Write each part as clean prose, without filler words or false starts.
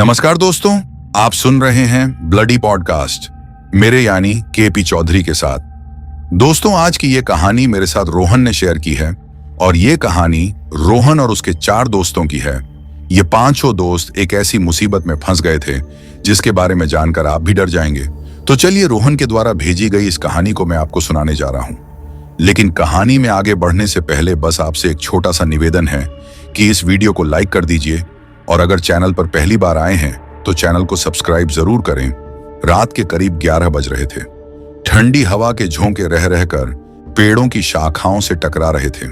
नमस्कार दोस्तों, आप सुन रहे हैं ब्लडी पॉडकास्ट मेरे यानी केपी चौधरी के साथ। दोस्तों, आज की ये कहानी मेरे साथ रोहन ने शेयर की है और ये कहानी रोहन और उसके 4 दोस्तों की है। ये 5 दोस्त एक ऐसी मुसीबत में फंस गए थे जिसके बारे में जानकर आप भी डर जाएंगे। तो चलिए, रोहन के द्वारा भेजी गई इस कहानी को मैं आपको सुनाने जा रहा हूँ। लेकिन कहानी में आगे बढ़ने से पहले बस आपसे एक छोटा सा निवेदन है कि इस वीडियो को लाइक कर दीजिए और अगर चैनल पर पहली बार आए हैं तो चैनल को सब्सक्राइब जरूर करें। रात के करीब 11 बज रहे थे। ठंडी हवा के झोंके रह रहकर पेड़ों की शाखाओं से टकरा रहे थे।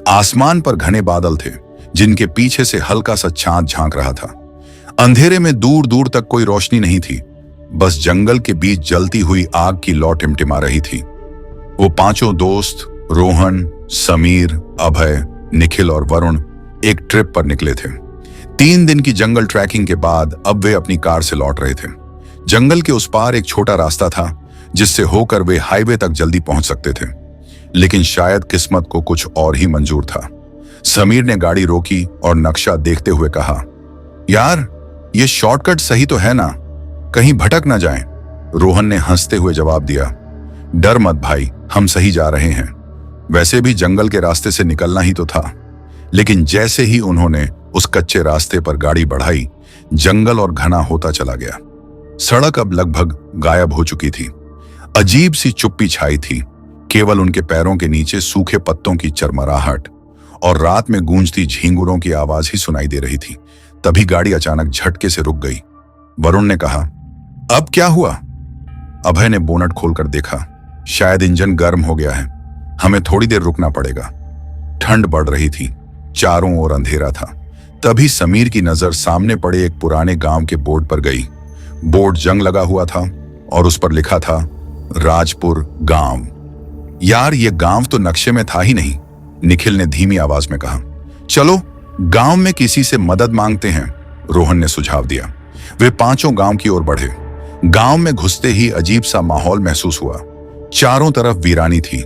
आसमान पर घने बादल थे जिनके पीछे से हल्का सा चांद झांक रहा था। अंधेरे में दूर दूर तक कोई रोशनी नहीं थी, बस जंगल के बीच जलती हुई आग की लौ टिमटिमा रही थी। वो 5 दोस्त रोहन, समीर, अभय, निखिल और वरुण एक ट्रिप पर निकले थे। 3 दिन की जंगल ट्रैकिंग के बाद अब वे अपनी कार से लौट रहे थे। जंगल के उस पार एक छोटा रास्ता था जिससे होकर वे हाईवे तक जल्दी पहुंच सकते थे, लेकिन शायद किस्मत को कुछ और ही मंजूर था। समीर ने गाड़ी रोकी और नक्शा देखते हुए कहा, यार, ये शॉर्टकट सही तो है ना? कहीं भटक ना जाएं। रोहन ने हंसते हुए जवाब दिया, डर मत भाई, हम सही जा रहे हैं। वैसे भी जंगल के रास्ते से निकलना ही तो था। लेकिन जैसे ही उन्होंने उस कच्चे रास्ते पर गाड़ी बढ़ाई, जंगल और घना होता चला गया। सड़क अब लगभग गायब हो चुकी थी। अजीब सी चुप्पी छाई थी, केवल उनके पैरों के नीचे सूखे पत्तों की चरमराहट और रात में गूंजती झींगुरों की आवाज ही सुनाई दे रही थी। तभी गाड़ी अचानक झटके से रुक गई। वरुण ने कहा, अब क्या हुआ? अभय ने बोनट खोलकर देखा, शायद इंजन गर्म हो गया है, हमें थोड़ी देर रुकना पड़ेगा। ठंड बढ़ रही थी, चारों ओर अंधेरा था। तभी समीर की नजर सामने पड़े एक पुराने गांव के बोर्ड पर गई। बोर्ड जंग लगा हुआ था और उस पर लिखा था, राजपुर गांव। यार, ये गांव तो नक्शे में था ही नहीं, निखिल ने धीमी आवाज में कहा। चलो गांव में किसी से मदद मांगते हैं, रोहन ने सुझाव दिया। वे 5 गांव की ओर बढ़े। गांव में घुसते ही अजीब सा माहौल महसूस हुआ। चारों तरफ वीरानी थी,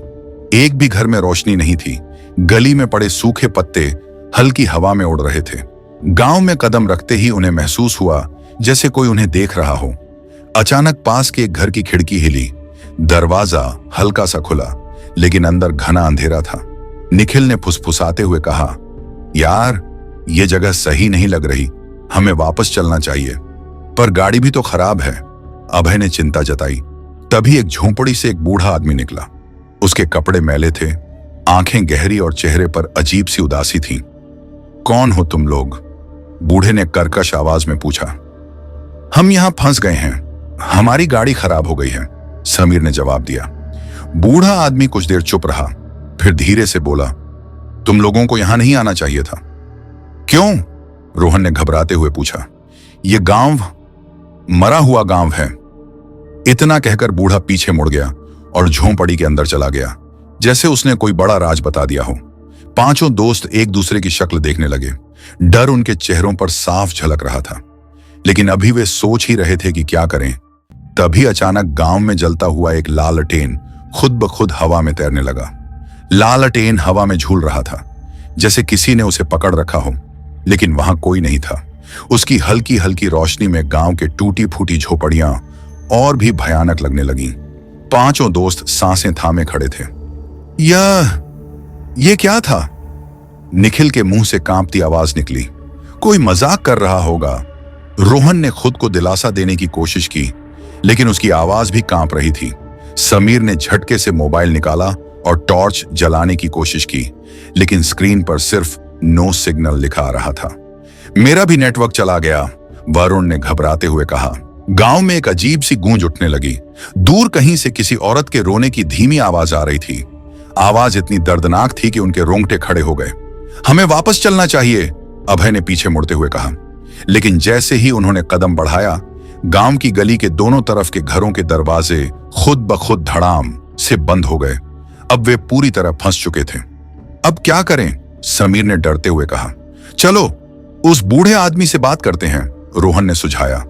एक भी घर में रोशनी नहीं थी। गली में पड़े सूखे पत्ते हल्की हवा में उड़ रहे थे। गांव में कदम रखते ही उन्हें महसूस हुआ जैसे कोई उन्हें देख रहा हो। अचानक पास के एक घर की खिड़की हिली। दरवाजा हल्का सा खुला, लेकिन अंदर घना अंधेरा था। निखिल ने फुसफुसाते हुए कहा, यार, ये जगह सही नहीं लग रही, हमें वापस चलना चाहिए। पर गाड़ी भी तो खराब है, अभय ने चिंता जताई। तभी एक झोंपड़ी से एक बूढ़ा आदमी निकला। उसके कपड़े मैले थे, आंखें गहरी और चेहरे पर अजीब सी उदासी थी। कौन हो तुम लोग? बूढ़े ने कर्कश आवाज में पूछा। हम यहां फंस गए हैं, हमारी गाड़ी खराब हो गई है, समीर ने जवाब दिया। बूढ़ा आदमी कुछ देर चुप रहा, फिर धीरे से बोला, तुम लोगों को यहां नहीं आना चाहिए था। क्यों? रोहन ने घबराते हुए पूछा। यह गांव मरा हुआ गांव है। इतना कहकर बूढ़ा पीछे मुड़ गया और झोंपड़ी के अंदर चला गया, जैसे उसने कोई बड़ा राज बता दिया हो। 5 दोस्त एक दूसरे की शक्ल देखने लगे। डर उनके चेहरों पर साफ झलक रहा था, लेकिन अभी वे सोच ही रहे थे कि क्या करें। तभी अचानक गांव में जलता हुआ एक लालटेन खुद ब खुद हवा में तैरने लगा। लालटेन हवा में झूल रहा था, जैसे किसी ने उसे पकड़ रखा हो, लेकिन वहां कोई नहीं था। उसकी हल्की हल्की रोशनी में गांव के टूटी फूटी झोपड़ियां और भी भयानक लगने लगीं। 5 दोस्त सांसें थामे खड़े थे। ये क्या था? निखिल के मुंह से कांपती आवाज निकली। कोई मजाक कर रहा होगा। रोहन ने खुद को दिलासा देने की कोशिश की, लेकिन उसकी आवाज भी कांप रही थी। समीर ने झटके से मोबाइल निकाला और टॉर्च जलाने की कोशिश की, लेकिन स्क्रीन पर सिर्फ नो सिग्नल लिखा आ रहा था। मेरा भी नेटवर्क चला गया, वरुण ने घबराते हुए कहा। गांव में एक अजीब सी गूंज उठने लगी। दूर कहीं से किसी औरत के रोने की धीमी आवाज आ रही थी। आवाज इतनी दर्दनाक थी कि उनके रोंगटे खड़े हो गए। हमें वापस चलना चाहिए, अभय ने पीछे मुड़ते हुए कहा। लेकिन जैसे ही उन्होंने कदम बढ़ाया, गांव की गली के दोनों तरफ के घरों के दरवाजे खुद ब खुद धड़ाम से बंद हो गए। अब वे पूरी तरह फंस चुके थे। अब क्या करें? समीर ने डरते हुए कहा। चलो उस बूढ़े आदमी से बात करते हैं, रोहन ने सुझाया।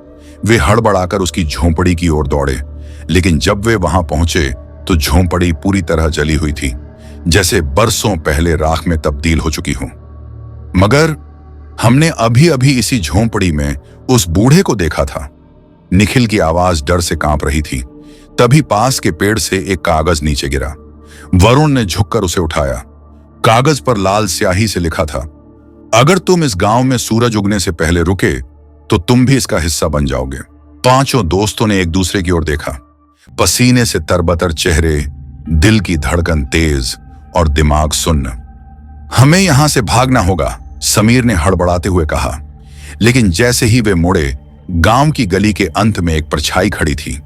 वे हड़बड़ाकर उसकी झोंपड़ी की ओर दौड़े, लेकिन जब वे वहां पहुंचे तो झोंपड़ी पूरी तरह जली हुई थी, जैसे बरसों पहले राख में तब्दील हो चुकी हो। मगर हमने अभी अभी इसी झोंपड़ी में उस बूढ़े को देखा था। निखिल की आवाज डर से कांप रही थी। तभी पास के पेड़ से एक कागज नीचे गिरा। वरुण ने झुककर उसे उठाया। कागज पर लाल स्याही से लिखा था, अगर तुम इस गांव में सूरज उगने से पहले रुके तो तुम भी इसका हिस्सा बन जाओगे। पांचों दोस्तों ने एक दूसरे की ओर देखा। पसीने से तरबतर चेहरे, दिल की धड़कन तेज और दिमाग सुन्न। हमें यहां से भागना होगा, समीर ने हड़बड़ाते हुए कहा। लेकिन जैसे ही वे मुड़े, गांव की गली के अंत में एक परछाई खड़ी थी।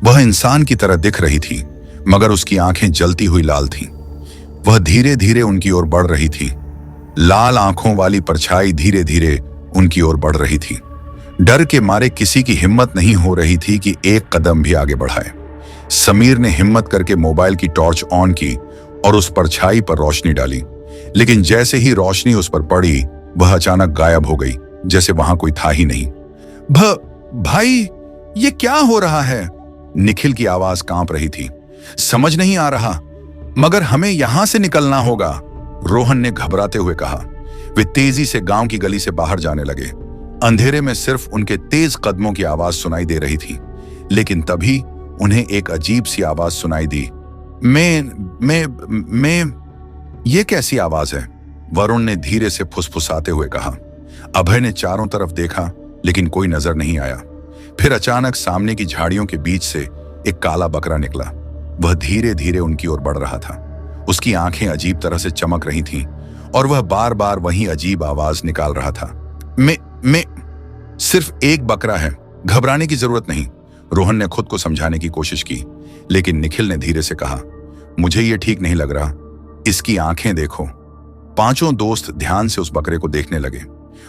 वह इंसान की तरह दिख रही थी, मगर उसकी आंखें जलती हुई लाल थीं। वह धीरे धीरे उनकी ओर बढ़ रही थी। लाल आंखों वाली परछाई धीरे धीरे उनकी ओर बढ़ रही थी। डर के मारे किसी की हिम्मत नहीं हो रही थी कि एक कदम भी आगे बढ़ाए। समीर ने हिम्मत करके मोबाइल की टॉर्च ऑन की और उस परछाई पर रोशनी डाली। लेकिन जैसे ही रोशनी उस पर पड़ी, वह अचानक गायब हो गई, जैसे वहां कोई था ही नहीं। भाई, ये क्या हो रहा है? निखिल की आवाज कांप रही थी। समझ नहीं आ रहा, मगर हमें यहां से निकलना होगा, रोहन ने घबराते हुए कहा। वे तेजी से गांव की गली से बाहर जाने लगे। अंधेरे में सिर्फ उनके तेज कदमों की आवाज सुनाई दे रही थी। लेकिन तभी उन्हें एक अजीब सी आवाज सुनाई दी। मैं ये कैसी आवाज है? वरुण ने धीरे से फुसफुसाते हुए कहा। अभय ने चारों तरफ देखा, लेकिन कोई नजर नहीं आया। फिर अचानक सामने की झाड़ियों के बीच से एक काला बकरा निकला। वह धीरे धीरे उनकी ओर बढ़ रहा था। उसकी आंखें अजीब तरह से चमक रही थीं और वह बार बार वही अजीब आवाज निकाल रहा था। मैं सिर्फ एक बकरा है, घबराने की जरूरत नहीं, रोहन ने खुद को समझाने की कोशिश की। लेकिन निखिल ने धीरे से कहा, मुझे ये ठीक नहीं लग रहा, इसकी आंखें देखो। पांचों दोस्त ध्यान से उस बकरे को देखने लगे।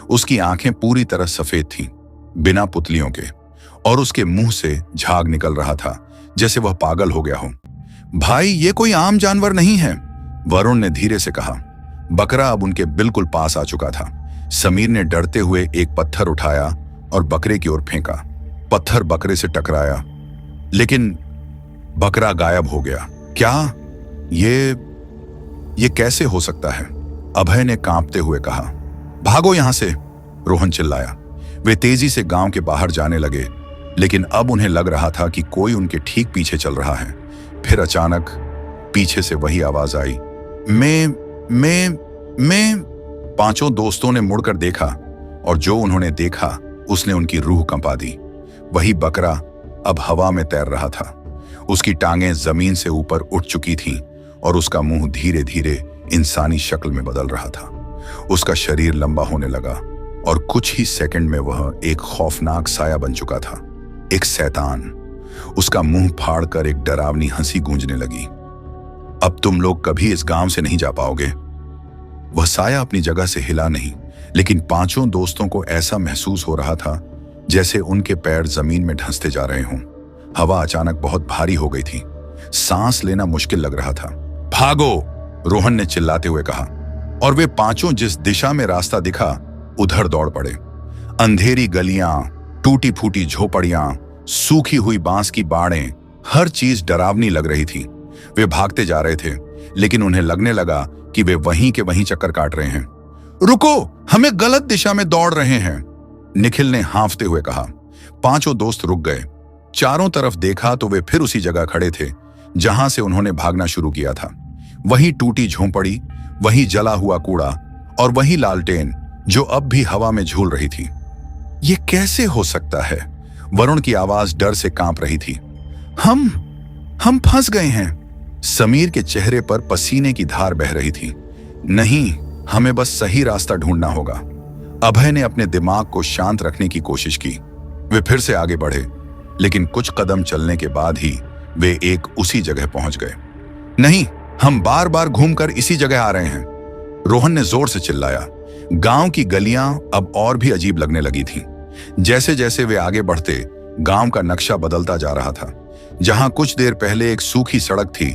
उसकी आंखें पूरी तरह सफेद थीं, बिना पुतलियों के, और उसके मुंह से झाग निकल रहा था, जैसे वह पागल हो गया हो। भाई, ये कोई आम जानवर नहीं है, वरुण ने धीरे से कहा। बकरा अब उनके बिल्कुल पास आ चुका था। समीर ने डरते हुए एक पत्थर उठाया और बकरे की ओर फेंका। पत्थर बकरे से टकराया, लेकिन बकरा गायब हो गया। क्या ये कैसे हो सकता है? अभय ने कांपते हुए कहा। भागो यहां से, रोहन चिल्लाया। वे तेजी से गांव के बाहर जाने लगे, लेकिन अब उन्हें लग रहा था कि कोई उनके ठीक पीछे चल रहा है। फिर अचानक पीछे से वही आवाज आई, मैं। पांचों दोस्तों ने मुड़कर देखा, और जो उन्होंने देखा उसने उनकी रूह कंपा दी। वही बकरा अब हवा में तैर रहा था। उसकी टांगें जमीन से ऊपर उठ चुकी थीं और उसका मुंह धीरे धीरे इंसानी शक्ल में बदल रहा था। उसका शरीर लंबा होने लगा और कुछ ही सेकंड में वह एक खौफनाक साया बन चुका था, एक शैतान। उसका मुंह फाड़कर एक डरावनी हंसी गूंजने लगी। अब तुम लोग कभी इस गांव से नहीं जा पाओगे। वह साया अपनी जगह से हिला नहीं, लेकिन पांचों दोस्तों को ऐसा महसूस हो रहा था जैसे उनके पैर जमीन में धंसते जा रहे हों। हवा अचानक बहुत भारी हो गई थी। सांस लेना मुश्किल लग रहा था। भागो, रोहन ने चिल्लाते हुए कहा, और वे पांचों जिस दिशा में रास्ता दिखा उधर दौड़ पड़े। अंधेरी गलियां, टूटी फूटी झोपड़ियां, सूखी हुई बांस की बाड़ें, हर चीज डरावनी लग रही थी। वे भागते जा रहे थे, लेकिन उन्हें लगने लगा कि वे वहीं के वहीं चक्कर काट रहे हैं। रुको, हमें गलत दिशा में दौड़ रहे हैं, निखिल ने हांफते हुए कहा। पांचों दोस्त रुक गए। चारों तरफ देखा तो वे फिर उसी जगह खड़े थे जहां से उन्होंने भागना शुरू किया था। वही टूटी झोंपड़ी, वही जला हुआ कूड़ा और वही लालटेन जो अब भी हवा में झूल रही थी। ये कैसे हो सकता है? वरुण की आवाज डर से कांप रही थी। हम फंस गए हैं। समीर के चेहरे पर पसीने की धार बह रही थी। नहीं, हमें बस सही रास्ता ढूंढना होगा। अभय ने अपने दिमाग को शांत रखने की कोशिश की। वे फिर से आगे बढ़े, लेकिन कुछ कदम चलने के बाद ही वे एक उसी जगह पहुंच गए। नहीं, हम बार बार घूमकर इसी जगह आ रहे हैं, रोहन ने जोर से चिल्लाया। गांव की गलियां अब और भी अजीब लगने लगी थीं। जैसे जैसे वे आगे बढ़ते, गांव का नक्शा बदलता जा रहा था। जहां कुछ देर पहले एक सूखी सड़क थी,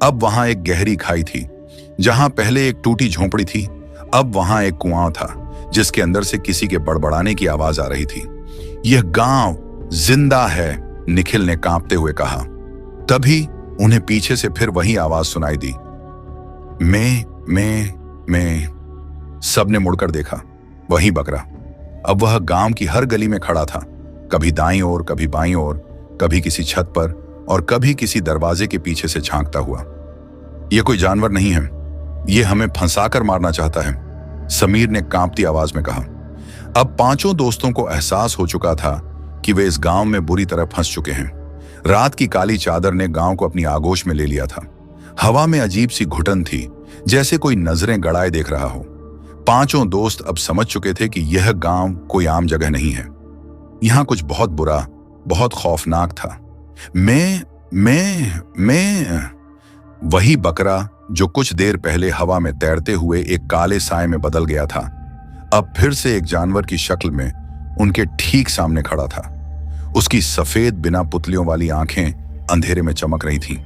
अब वहां एक गहरी खाई थी। जहां पहले एक टूटी झोंपड़ी थी, अब वहां एक कुआं था जिसके अंदर से किसी के बड़बड़ाने की आवाज आ रही थी। यह गांव जिंदा है, निखिल ने कांपते हुए कहा। तभी उन्हें पीछे से फिर वही आवाज सुनाई दी। मैं। सबने मुड़कर देखा। वही बकरा अब वह गांव की हर गली में खड़ा था, कभी दाईं ओर, कभी बाईं ओर, कभी किसी छत पर और कभी किसी दरवाजे के पीछे से झांकता हुआ। यह कोई जानवर नहीं है, यह हमें फंसाकर मारना चाहता है, समीर ने कांपती आवाज में कहा। अब पांचों दोस्तों को एहसास हो चुका था कि वे इस गांव में बुरी तरह फंस चुके हैं। रात की काली चादर ने गांव को अपनी आगोश में ले लिया था। हवा में अजीब सी घुटन थी, जैसे कोई नजरें गड़ाए देख रहा हो। पांचों दोस्त अब समझ चुके थे कि यह गांव कोई आम जगह नहीं है। यहां कुछ बहुत बुरा, बहुत खौफनाक था। मैं वही बकरा जो कुछ देर पहले हवा में तैरते हुए एक काले साए में बदल गया था, अब फिर से एक जानवर की शक्ल में उनके ठीक सामने खड़ा था। उसकी सफेद बिना पुतलियों वाली आंखें अंधेरे में चमक रही थीं।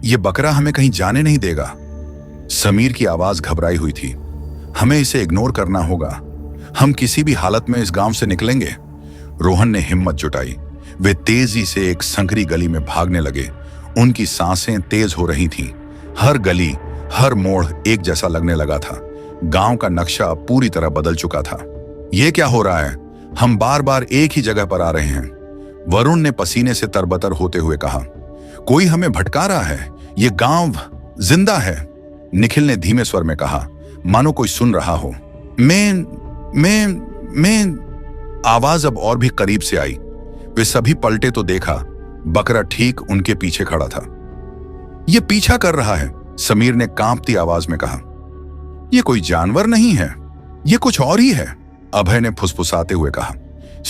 ये बकरा हमें कहीं जाने नहीं देगा। समीर की आवाज घबराई हुई थी। हमें इसे इग्नोर करना होगा, हम किसी भी हालत में इस गांव से निकलेंगे। रोहन ने हिम्मत जुटाई। वे तेजी से एक संकरी गली में भागने लगे। उनकी सांसें तेज हो रही थीं। हर गली, हर मोड़ एक जैसा लगने लगा था। गांव का नक्शा पूरी तरह बदल चुका था। यह क्या हो रहा है? हम बार बार एक ही जगह पर आ रहे हैं, वरुण ने पसीने से तरबतर होते हुए कहा। कोई हमें भटका रहा है, ये गांव जिंदा है, निखिल ने धीमे स्वर में कहा, मानो कोई सुन रहा हो। मैं आवाज अब और भी करीब से आई। वे सभी पलटे तो देखा, बकरा ठीक उनके पीछे खड़ा था। यह पीछा कर रहा है, समीर ने कांपती आवाज में कहा। यह कोई जानवर नहीं है, यह कुछ और ही है, अभय ने फुसफुसाते हुए कहा।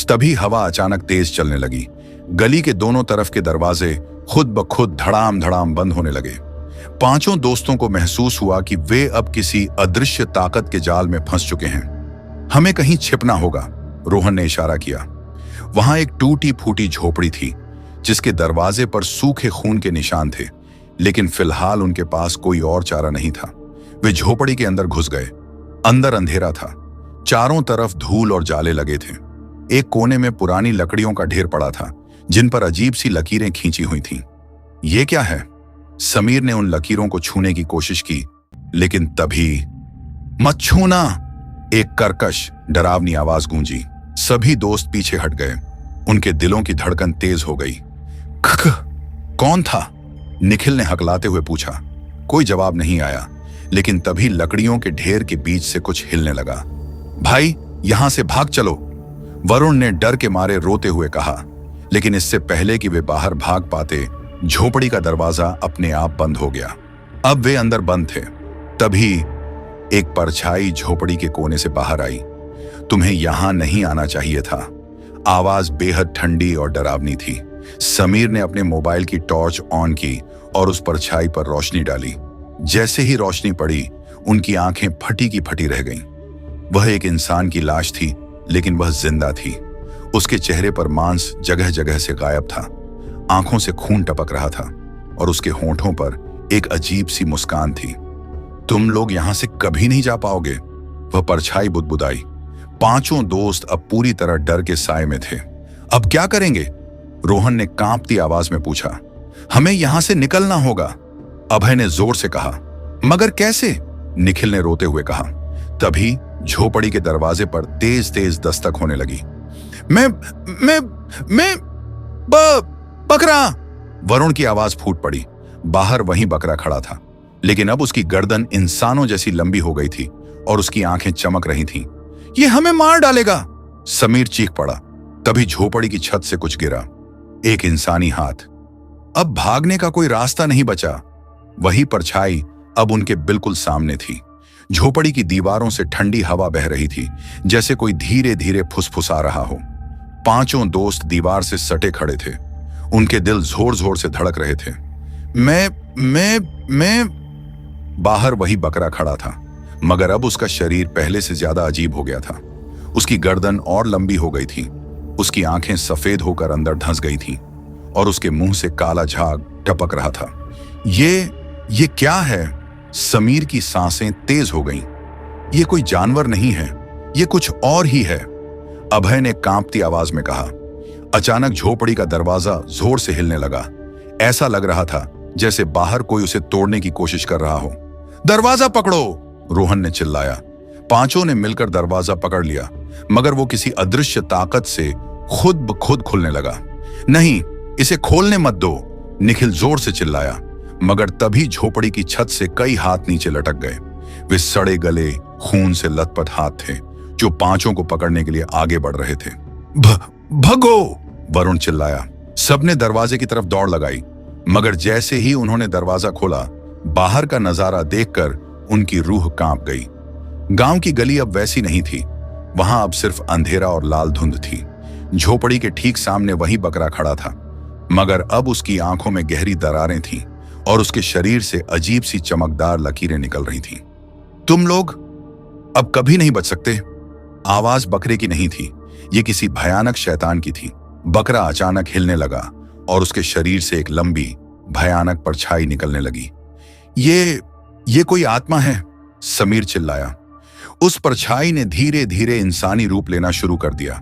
तभी हवा अचानक तेज चलने लगी। गली के दोनों तरफ के दरवाजे खुद ब खुद धड़ाम धड़ाम बंद होने लगे। पांचों दोस्तों को महसूस हुआ कि वे अब किसी अदृश्य ताकत के जाल में फंस चुके हैं। हमें कहीं छिपना होगा, रोहन ने इशारा किया। वहां एक टूटी फूटी झोपड़ी थी, जिसके दरवाजे पर सूखे खून के निशान थे, लेकिन फिलहाल उनके पास कोई और चारा नहीं था। वे झोपड़ी के अंदर घुस गए। अंदर अंधेरा था, चारों तरफ धूल और जाले लगे थे। एक कोने में पुरानी लकड़ियों का ढेर पड़ा था, जिन पर अजीब सी लकीरें खींची हुई थीं। ये क्या है? समीर ने उन लकीरों को छूने की कोशिश की, लेकिन तभी मत छूना, एक कर्कश डरावनी आवाज गूंजी। सभी दोस्त पीछे हट गए। उनके दिलों की धड़कन तेज हो गई। कौन था? निखिल ने हकलाते हुए पूछा। कोई जवाब नहीं आया, लेकिन तभी लकड़ियों के ढेर के बीच से कुछ हिलने लगा। भाई, यहां से भाग चलो, वरुण ने डर के मारे रोते हुए कहा। लेकिन इससे पहले कि वे बाहर भाग पाते, झोपड़ी का दरवाजा अपने आप बंद हो गया। अब वे अंदर बंद थे। तभी एक परछाई झोपड़ी के कोने से बाहर आई। तुम्हें यहां नहीं आना चाहिए था। आवाज बेहद ठंडी और डरावनी थी। समीर ने अपने मोबाइल की टॉर्च ऑन की और उस परछाई पर रोशनी डाली। जैसे ही रोशनी पड़ी, उनकी आंखें फटी की फटी रह गईं। वह एक इंसान की लाश थी, लेकिन वह जिंदा थी। उसके चेहरे पर मांस जगह जगह से गायब था, आंखों से खून टपक रहा था और उसके होंठों पर एक अजीब सी मुस्कान थी। तुम लोग यहां से कभी नहीं जा पाओगे, वह परछाई बुदबुदाई। पांचों दोस्त अब पूरी तरह डर के साए में थे। अब क्या करेंगे? रोहन ने कांपती आवाज में पूछा। हमें यहां से निकलना होगा, अभय ने जोर से कहा। मगर कैसे? निखिल ने रोते हुए कहा। तभी झोपड़ी के दरवाजे पर तेज तेज दस्तक होने लगी। मैं बकरा, वरुण की आवाज फूट पड़ी। बाहर वही बकरा खड़ा था, लेकिन अब उसकी गर्दन इंसानों जैसी लंबी हो गई थी और उसकी आंखें चमक रही थीं। ये हमें मार डालेगा, समीर चीख पड़ा। तभी झोपड़ी की छत से कुछ गिरा, एक इंसानी हाथ। अब भागने का कोई रास्ता नहीं बचा। वही परछाई अब उनके बिल्कुल सामने थी। झोपड़ी की दीवारों से ठंडी हवा बह रही थी, जैसे कोई धीरे धीरे फुसफुसा रहा हो। पांचों दोस्त दीवार से सटे खड़े थे। उनके दिल जोर जोर से धड़क रहे थे। मैं बाहर वही बकरा खड़ा था, मगर अब उसका शरीर पहले से ज्यादा अजीब हो गया था। उसकी गर्दन और लंबी हो गई थी, उसकी आंखें सफेद होकर अंदर धंस गई थीं और उसके मुंह से काला झाग टपक रहा था। ये क्या है? समीर की सांसें तेज हो गईं। ये कोई जानवर नहीं है, ये कुछ और ही है, अभय ने कांपती आवाज में कहा। अचानक झोपड़ी का दरवाजा जोर से हिलने लगा। ऐसा लग रहा था जैसे बाहर कोई उसे तोड़ने की कोशिश कर रहा हो। दरवाजा पकड़ो, रोहन ने चिल्लाया। पांचों ने मिलकर दरवाजा पकड़ लिया, मगर वो किसी अदृश्य ताकत से खुद ब खुद खुलने लगा। नहीं, इसे खोलने मत दो, निखिल जोर से चिल्लाया, मगर तभी झोपड़ी की छत से कई हाथ नीचे लटक गए। वे सड़े गले, खून से लथपथ हाथ थे जो पांचों को पकड़ने के लिए आगे बढ़ रहे थे। भगो! वरुण चिल्लाया। सबने दरवाजे की तरफ दौड़ लगाई, मगर जैसे ही उन्होंने दरवाजा खोला, बाहर का नजारा देखकर उनकी रूह कांप गई। गांव की गली अब वैसी नहीं थी। वहां अब सिर्फ अंधेरा और लाल धुंध थी। झोपड़ी के ठीक सामने वही बकरा खड़ा था, मगर अब उसकी आंखों में गहरी दरारें थीं और उसके शरीर से अजीब सी चमकदार लकीरें निकल रही थीं। तुम लोग अब कभी नहीं बच सकते। आवाज बकरे की नहीं थी, ये किसी भयानक शैतान की थी। बकरा अचानक हिलने लगा और उसके शरीर से एक लंबी भयानक परछाई निकलने लगी। ये कोई आत्मा है, समीर चिल्लाया। उस परछाई ने धीरे धीरे इंसानी रूप लेना शुरू कर दिया।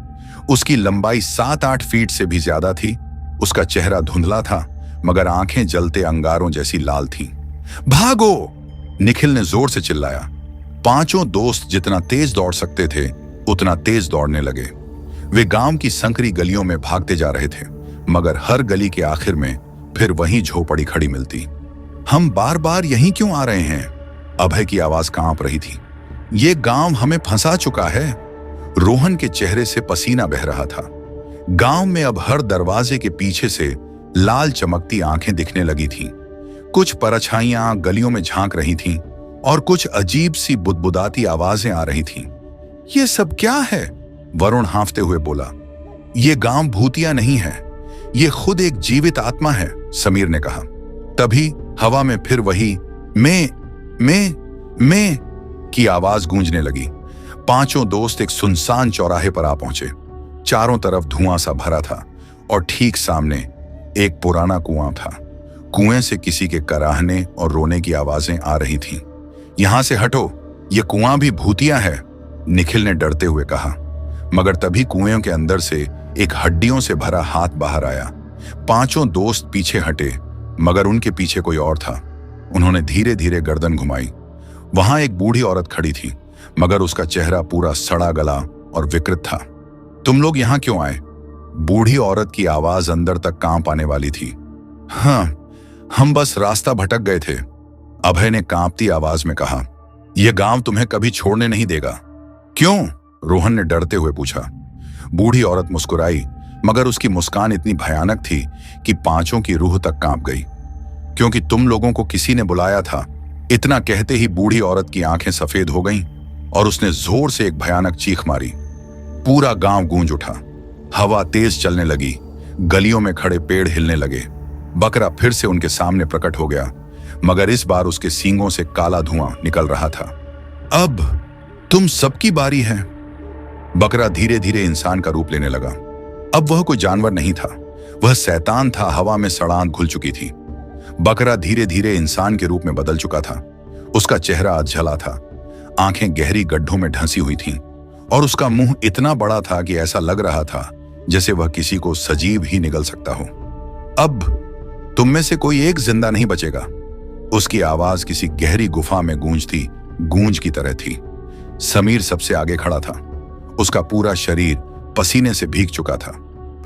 उसकी लंबाई 7-8 फीट से भी ज्यादा थी। उसका चेहरा धुंधला था, मगर आंखें जलते अंगारों जैसी लाल थीं। भागो! निखिल ने जोर से चिल्लाया। पांचों दोस्त जितना तेज दौड़ सकते थे उतना तेज दौड़ने लगे। वे गांव की संकरी गलियों में भागते जा रहे थे, मगर हर गली के आखिर में फिर वही झोपड़ी खड़ी मिलती। हम बार बार यहीं क्यों आ रहे हैं? अभय की आवाज कांप रही थी। ये गांव हमें फंसा चुका है। रोहन के चेहरे से पसीना बह रहा था। गांव में अब हर दरवाजे के पीछे से लाल चमकती आंखें दिखने लगी थीं। कुछ परछाइयां गलियों में झांक रही थीं और कुछ अजीब सी बुदबुदाती आवाजें आ रही थीं। ये सब क्या है? वरुण हांफते हुए बोला। ये गांव भूतिया नहीं है, ये खुद एक जीवित आत्मा है, समीर ने कहा। तभी हवा में फिर वही मैं की आवाज गूंजने लगी। पांचों दोस्त एक सुनसान चौराहे पर आ पहुंचे। चारों तरफ धुआं सा भरा था और ठीक सामने एक पुराना कुआं था। कुएं से किसी के कराहने और रोने की आवाजें आ रही थीं। यहां से हटो, ये कुआं भी भूतिया है, निखिल ने डरते हुए कहा। मगर तभी कुएं के अंदर से एक हड्डियों से भरा हाथ बाहर आया। पांचों दोस्त पीछे हटे, मगर उनके पीछे कोई और था। उन्होंने धीरे धीरे गर्दन घुमाई। वहां एक बूढ़ी औरत खड़ी थी, मगर उसका चेहरा पूरा सड़ा गला और विकृत था। तुम लोग यहां क्यों आए? बूढ़ी औरत की आवाज अंदर तक कांप आने वाली थी। हाँ, हम बस रास्ता भटक गए थे, अभय ने कांपती आवाज में कहा। यह गांव तुम्हें कभी छोड़ने नहीं देगा। क्यों? रोहन ने डरते हुए पूछा। बूढ़ी औरत मुस्कुराई, मगर उसकी मुस्कान इतनी भयानक थी कि पांचों की रूह तक कांप गई। क्योंकि तुम लोगों को किसी ने बुलाया था। इतना कहते ही बूढ़ी औरत की आंखें सफेद हो गईं और उसने जोर से एक भयानक चीख मारी। पूरा गांव गूंज उठा। हवा तेज चलने लगी। गलियों में खड़े पेड़ हिलने लगे। बकरा फिर से उनके सामने प्रकट हो गया, मगर इस बार उसके सींगों से काला धुआं निकल रहा था। अब तुम सबकी बारी है। बकरा धीरे धीरे इंसान का रूप लेने लगा। अब वह कोई जानवर नहीं था, वह शैतान था। हवा में सड़ांध घुल चुकी थी। बकरा धीरे धीरे इंसान के रूप में बदल चुका था। उसका चेहरा अधजला था, आंखें गहरी गड्ढों में ढंसी हुई थीं और उसका मुंह इतना बड़ा था कि ऐसा लग रहा था जैसे वह किसी को सजीव ही निगल सकता हो। अब तुम में से कोई एक जिंदा नहीं बचेगा। उसकी आवाज किसी गहरी गुफा में गूंजती गूंज की तरह थी। समीर सबसे आगे खड़ा था। उसका पूरा शरीर पसीने से भीग चुका था।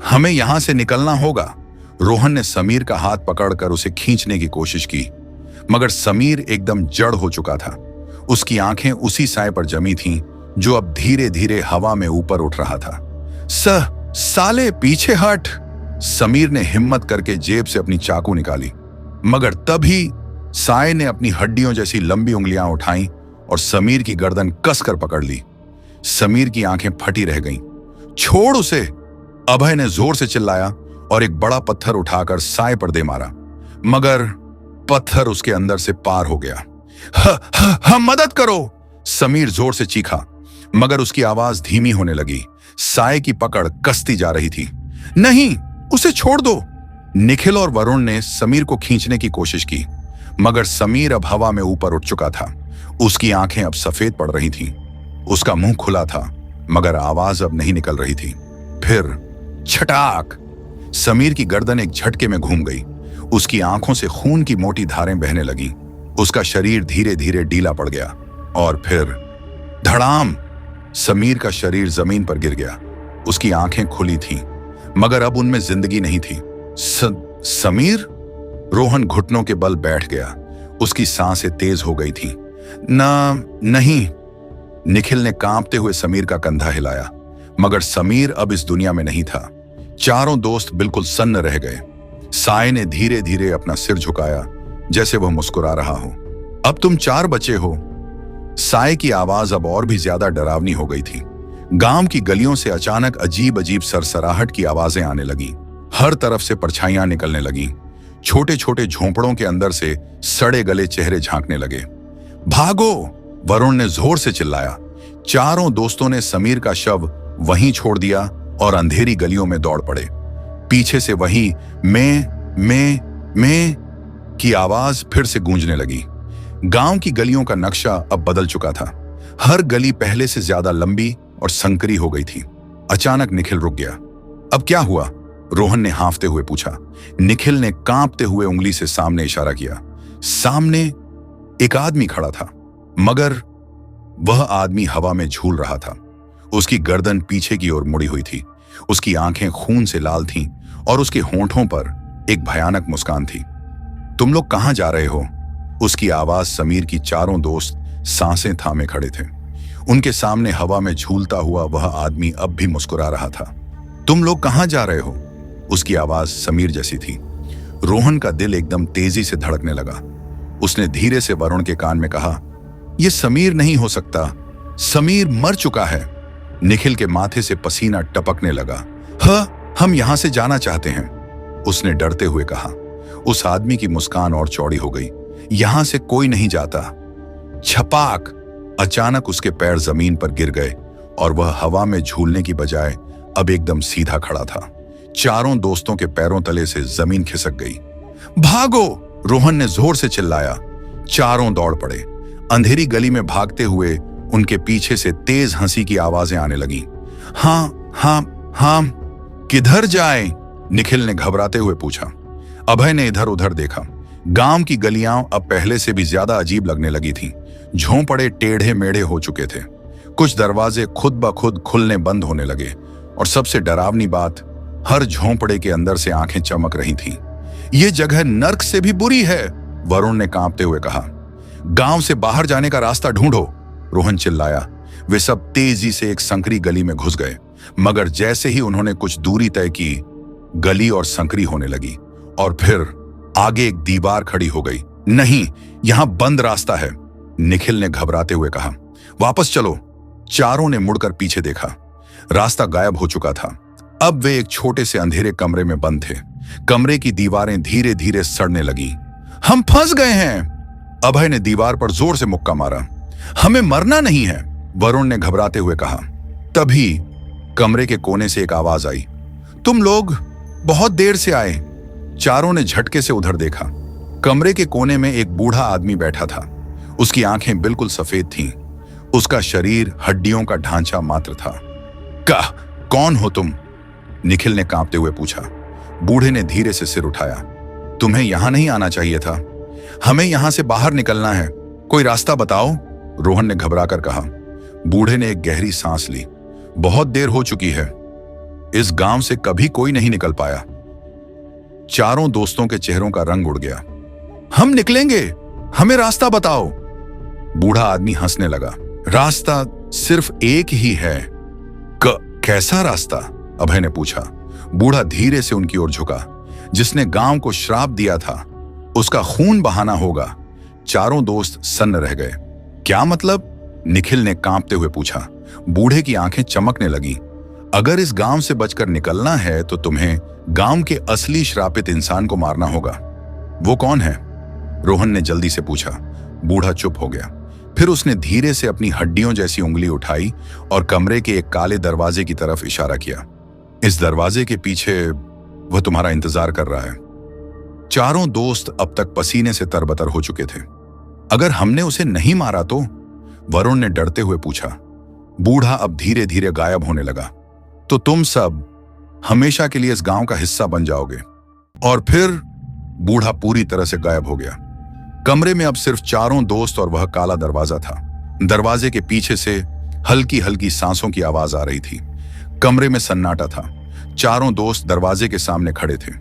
हमें यहां से निकलना होगा। रोहन ने समीर का हाथ पकड़कर उसे खींचने की कोशिश की, मगर समीर एकदम जड़ हो चुका था। उसकी आंखें उसी साए पर जमी थीं जो अब धीरे धीरे हवा में ऊपर उठ रहा था। साले पीछे हट! समीर ने हिम्मत करके जेब से अपनी चाकू निकाली, मगर तभी साए ने अपनी हड्डियों जैसी लंबी उंगलियां उठाईं और समीर की गर्दन कसकर पकड़ ली। समीर की आंखें फटी रह गईं। छोड़ उसे! अभय ने जोर से चिल्लाया और एक बड़ा पत्थर उठाकर साए पर दे मारा, मगर पत्थर उसके अंदर से पार हो गया। मदद करो! समीर जोर से चीखा, मगर उसकी आवाज धीमी होने लगी। साए की पकड़ कसती जा रही थी। नहीं, उसे छोड़ दो! निखिल और वरुण ने समीर को खींचने की कोशिश की, मगर समीर अब हवा में ऊपर उठ चुका था। उसकी आंखें अब सफेद पड़ रही थीं। उसका मुंह खुला था, मगर आवाज अब नहीं निकल रही थी। फिर छटाक! समीर की गर्दन एक झटके में घूम गई। उसकी आंखों से खून की मोटी धारें बहने लगीं। उसका शरीर धीरे धीरे ढीला पड़ गया और फिर धड़ाम! समीर का शरीर जमीन पर गिर गया। उसकी आंखें खुली थीं, मगर अब उनमें जिंदगी नहीं थी। समीर? रोहन घुटनों के बल बैठ गया। उसकी सांसें तेज हो गई थीं। नहीं। निखिल ने कांपते हुए समीर का कंधा हिलाया, मगर समीर अब इस दुनिया में नहीं था। चारों दोस्त बिल्कुल सन्न रह गए। साय ने धीरे धीरे अपना सिर झुकाया, जैसे वह मुस्कुरा रहा हो। अब तुम 4 बचे हो। साय की आवाज अब और भी ज्यादा डरावनी हो गई थी। गांव की गलियों से अचानक अजीब अजीब सरसराहट की आवाजें आने लगी। हर तरफ से परछाइयां निकलने लगी। छोटे छोटे झोंपड़ों के अंदर से सड़े गले चेहरे झांकने लगे। भागो! वरुण ने जोर से चिल्लाया। चारों दोस्तों ने समीर का शव वहीं छोड़ दिया और अंधेरी गलियों में दौड़ पड़े। पीछे से वही मैं की आवाज फिर से गूंजने लगी। गांव की गलियों का नक्शा अब बदल चुका था। हर गली पहले से ज्यादा लंबी और संकरी हो गई थी। अचानक निखिल रुक गया। अब क्या हुआ? रोहन ने हांफते हुए पूछा। निखिल ने कांपते हुए उंगली से सामने इशारा किया। सामने एक आदमी खड़ा था, मगर वह आदमी हवा में झूल रहा था। उसकी गर्दन पीछे की ओर मुड़ी हुई थी। उसकी आंखें खून से लाल थीं और उसके होंठों पर एक भयानक मुस्कान थी। तुम लोग कहां जा रहे हो? उसकी आवाज समीर की चारों दोस्त सांसें थामे खड़े थे। उनके सामने हवा में झूलता हुआ वह आदमी अब भी मुस्कुरा रहा था। तुम लोग कहां जा रहे हो? उसकी आवाज समीर जैसी थी। रोहन का दिल एकदम तेजी से धड़कने लगा। उसने धीरे से वरुण के कान में कहा, यह समीर नहीं हो सकता। समीर मर चुका है। निखिल के माथे से पसीना टपकने लगा। हम यहां से जाना चाहते हैं, उसने डरते हुए कहा। उस आदमी की मुस्कान और चौड़ी हो गई। यहां से कोई नहीं जाता। छपाक! अचानक उसके पैर जमीन पर गिर गए और वह हवा में झूलने की बजाय अब एकदम सीधा खड़ा था। चारों दोस्तों के पैरों तले से जमीन खिसक गई। भागो! रोहन ने जोर से चिल्लाया। चारों दौड़ पड़े। अंधेरी गली में भागते हुए उनके पीछे से तेज हंसी की आवाजें आने लगीं। हाँ, किधर जाएं? निखिल ने घबराते हुए पूछा। अभय ने इधर उधर देखा। गांव की गलियां अब पहले से भी ज्यादा अजीब लगने लगी थीं। झोंपड़े टेढ़े मेढ़े हो चुके थे। कुछ दरवाजे खुद ब खुद खुलने बंद होने लगे और सबसे डरावनी बात, हर झोंपड़े के अंदर से आंखें चमक रही थीं। यह जगह नर्क से भी बुरी है, वरुण ने कांपते हुए कहा। गांव से बाहर जाने का रास्ता ढूंढो, रोहन चिल्लाया। वे सब तेजी से एक संकरी गली में घुस गए, मगर जैसे ही उन्होंने कुछ दूरी तय की, गली और संकरी होने लगी और फिर आगे एक दीवार खड़ी हो गई। नहीं, यहां बंद रास्ता है, निखिल ने घबराते हुए कहा। वापस चलो। चारों ने मुड़कर पीछे देखा। रास्ता गायब हो चुका था। अब वे एक छोटे से अंधेरे कमरे में बंद थे। कमरे की दीवारें धीरे धीरे सड़ने लगीं। हम फंस गए हैं, अभय ने दीवार पर जोर से मुक्का मारा। हमें मरना नहीं है, वरुण ने घबराते हुए कहा। तभी कमरे के कोने से एक आवाज आई। तुम लोग बहुत देर से आए। चारों ने झटके से उधर देखा। कमरे के कोने में एक बूढ़ा आदमी बैठा था। उसकी आंखें बिल्कुल सफेद थीं। उसका शरीर हड्डियों का ढांचा मात्र था। कौन हो तुम? निखिल ने कांपते हुए पूछा। बूढ़े ने धीरे से सिर उठाया। तुम्हें यहां नहीं आना चाहिए था। हमें यहां से बाहर निकलना है, कोई रास्ता बताओ, रोहन ने घबराकर कहा। बूढ़े ने एक गहरी सांस ली। बहुत देर हो चुकी है, इस गांव से कभी कोई नहीं निकल पाया। चारों दोस्तों के चेहरों का रंग उड़ गया। हम निकलेंगे, हमें रास्ता बताओ। बूढ़ा आदमी हंसने लगा। रास्ता सिर्फ एक ही है। कैसा रास्ता? अभय ने पूछा। बूढ़ा धीरे से उनकी ओर झुका। जिसने गांव को श्राप दिया था, उसका खून बहाना होगा। चारों दोस्त सन्न रह गए। क्या मतलब? निखिल ने कांपते हुए पूछा। बूढ़े की आंखें चमकने लगी। अगर इस गांव से बचकर निकलना है तो तुम्हें गांव के असली श्रापित इंसान को मारना होगा। वो कौन है? रोहन ने जल्दी से पूछा। बूढ़ा चुप हो गया। फिर उसने धीरे से अपनी हड्डियों जैसी उंगली उठाई और कमरे के एक काले दरवाजे की तरफ इशारा किया। इस दरवाजे के पीछे वह तुम्हारा इंतजार कर रहा है। चारों दोस्त अब तक पसीने से तरबतर हो चुके थे। अगर हमने उसे नहीं मारा तो? वरुण ने डरते हुए पूछा। बूढ़ा अब धीरे धीरे गायब होने लगा। तो तुम सब हमेशा के लिए इस गांव का हिस्सा बन जाओगे। और फिर बूढ़ा पूरी तरह से गायब हो गया। कमरे में अब सिर्फ चारों दोस्त और वह काला दरवाजा था। दरवाजे के पीछे से हल्की हल्की सांसों की आवाज आ रही थी। कमरे में सन्नाटा था। चारों दोस्त दरवाजे के सामने खड़े थे।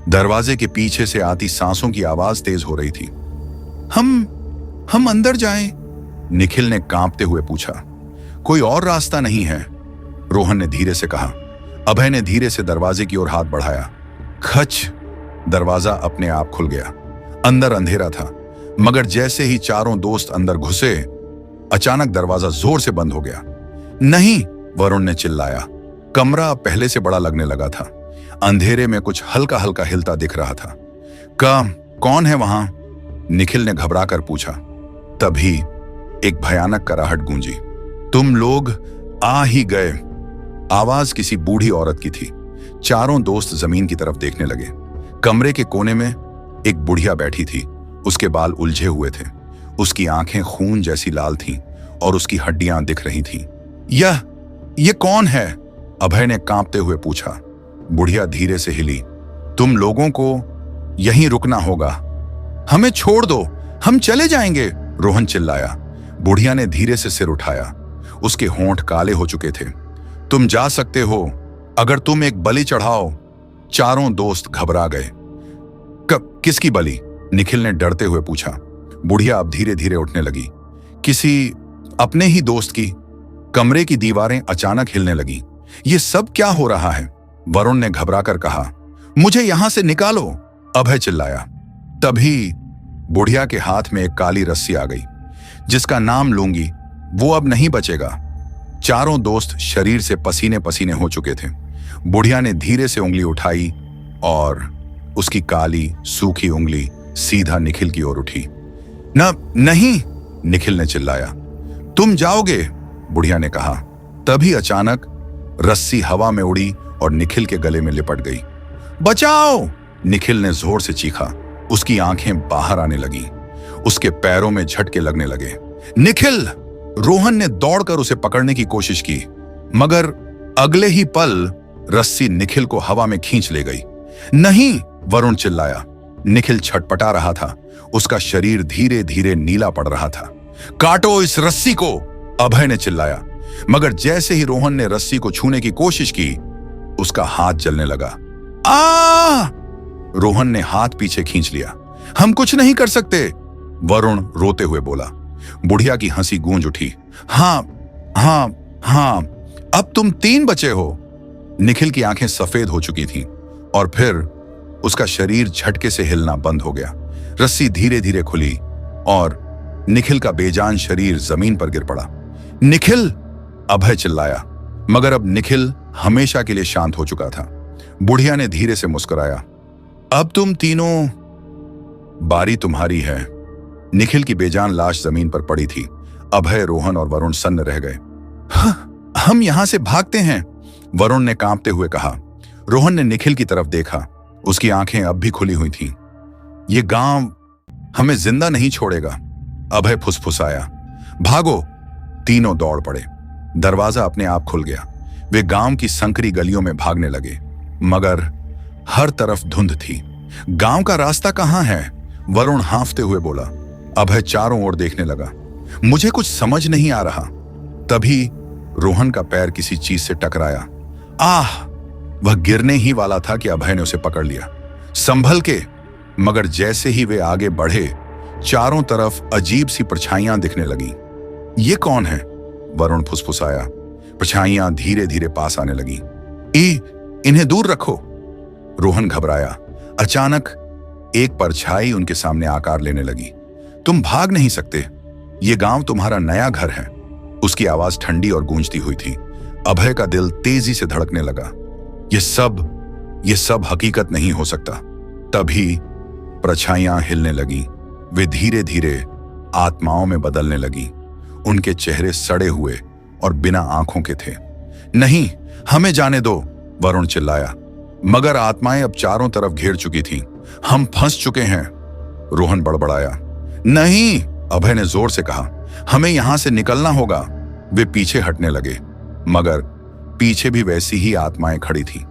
दरवाजे के पीछे से आती सांसों की आवाज तेज हो रही थी। हम अंदर जाएं? निखिल ने कांपते हुए पूछा। कोई और रास्ता नहीं है? रोहन ने धीरे से कहा। अभय ने धीरे से दरवाजे की ओर हाथ बढ़ाया। खच! दरवाजा अपने आप खुल गया। अंदर अंधेरा था, मगर जैसे ही चारों दोस्त अंदर घुसे, अचानक दरवाजा जोर से बंद हो गया। नहीं! वरुण ने चिल्लाया। कमरा पहले से बड़ा लगने लगा था। अंधेरे में कुछ हल्का हल्का हिलता दिख रहा था। कौन है वहां? निखिल ने घबरा कर पूछा। तभी एक भयानक कराहट गूंजी। तुम लोग आ ही गए। आवाज किसी बूढ़ी औरत की थी। चारों दोस्त जमीन की तरफ देखने लगे। कमरे के कोने में एक बुढ़िया बैठी थी। उसके बाल उलझे हुए थे। उसकी आंखें खून जैसी लाल थीं और उसकी हड्डियां दिख रही थीं। ये कौन है? अभय ने कांपते हुए पूछा। बुढ़िया धीरे से हिली। तुम लोगों को यहीं रुकना होगा। हमें छोड़ दो, हम चले जाएंगे, रोहन चिल्लाया। बुढ़िया ने धीरे से सिर उठाया। उसके होंठ काले हो चुके थे। तुम जा सकते हो, अगर तुम एक बलि चढ़ाओ। चारों दोस्त घबरा गए। किसकी बलि? निखिल ने डरते हुए पूछा। बुढ़िया अब धीरे धीरे उठने लगी। किसी अपने ही दोस्त की। कमरे की दीवारें अचानक हिलने लगी। ये सब क्या हो रहा है? वरुण ने घबराकर कहा। मुझे यहां से निकालो, अभय चिल्लाया। तभी बुढ़िया के हाथ में एक काली रस्सी आ गई। जिसका नाम लूंगी वो अब नहीं बचेगा। चारों दोस्त शरीर से पसीने पसीने हो चुके थे। बुढ़िया ने धीरे से उंगली उठाई और उसकी काली सूखी उंगली सीधा निखिल की ओर उठी। नहीं, निखिल ने चिल्लाया। तुम जाओगे, बुढ़िया ने कहा। तभी अचानक रस्सी हवा में उड़ी और निखिल के गले में लिपट गई। बचाओ! निखिल ने जोर से चीखा। उसकी आंखें बाहर आने लगी। उसके पैरों में झटके लगने लगे। निखिल! रोहन ने दौड़कर उसे पकड़ने की कोशिश की, मगर अगले ही पल रस्सी निखिल को हवा में खींच ले गई। नहीं! वरुण चिल्लाया। निखिल छटपटा रहा था। उसका शरीर धीरे धीरे नीला पड़ रहा था। काटो इस रस्सी को, अभय ने चिल्लाया। मगर जैसे ही रोहन ने रस्सी को छूने की कोशिश की, उसका हाथ जलने लगा। रोहन ने हाथ पीछे खींच लिया। हम कुछ नहीं कर सकते, वरुण रोते हुए बोला। बुढ़िया की हंसी गूंज उठी। हाँ, अब तुम 3 बचे हो। निखिल की आंखें सफेद हो चुकी थीं और फिर उसका शरीर झटके से हिलना बंद हो गया। रस्सी धीरे धीरे खुली और निखिल का बेजान शरीर जमीन पर गिर पड़ा। निखिल! अभय चिल्लाया। मगर अब निखिल हमेशा के लिए शांत हो चुका था। बुढ़िया ने धीरे से मुस्कुराया। अब तुम तीनों, बारी तुम्हारी है। निखिल की बेजान लाश जमीन पर पड़ी थी। अभय, रोहन और वरुण सन्न रह गए। हम यहां से भागते हैं, वरुण ने कांपते हुए कहा। रोहन ने निखिल की तरफ देखा। उसकी आंखें अब भी खुली हुई थीं। ये गांव हमें जिंदा नहीं छोड़ेगा, अभय फुसफुसाया। भागो! तीनों दौड़ पड़े। दरवाजा अपने आप खुल गया। वे गांव की संकरी गलियों में भागने लगे, मगर हर तरफ धुंध थी। गांव का रास्ता कहां है? वरुण हांफते हुए बोला। अभय चारों ओर देखने लगा। मुझे कुछ समझ नहीं आ रहा। तभी रोहन का पैर किसी चीज से टकराया। वह गिरने ही वाला था कि अभय ने उसे पकड़ लिया। संभल के! मगर जैसे ही वे आगे बढ़े, चारों तरफ अजीब सी परछाइयां दिखने लगीं। ये कौन है? वरुण फुसफुसाया। परछाइयां धीरे धीरे पास आने लगीं। इन्हें दूर रखो, रोहन घबराया। अचानक एक परछाई उनके सामने आकार लेने लगी। तुम भाग नहीं सकते, ये गांव तुम्हारा नया घर है। उसकी आवाज ठंडी और गूंजती हुई थी। अभय का दिल तेजी से धड़कने लगा। ये सब हकीकत नहीं हो सकता। तभी परछाइयां हिलने लगी। वे धीरे धीरे आत्माओं में बदलने लगी। उनके चेहरे सड़े हुए और बिना आंखों के थे। नहीं, हमें जाने दो, वरुण चिल्लाया। मगर आत्माएं अब चारों तरफ घेर चुकी थीं। हम फंस चुके हैं, रोहन बड़बड़ाया। नहीं, अभय ने जोर से कहा। हमें यहां से निकलना होगा। वे पीछे हटने लगे, मगर पीछे भी वैसी ही आत्माएं खड़ी थीं।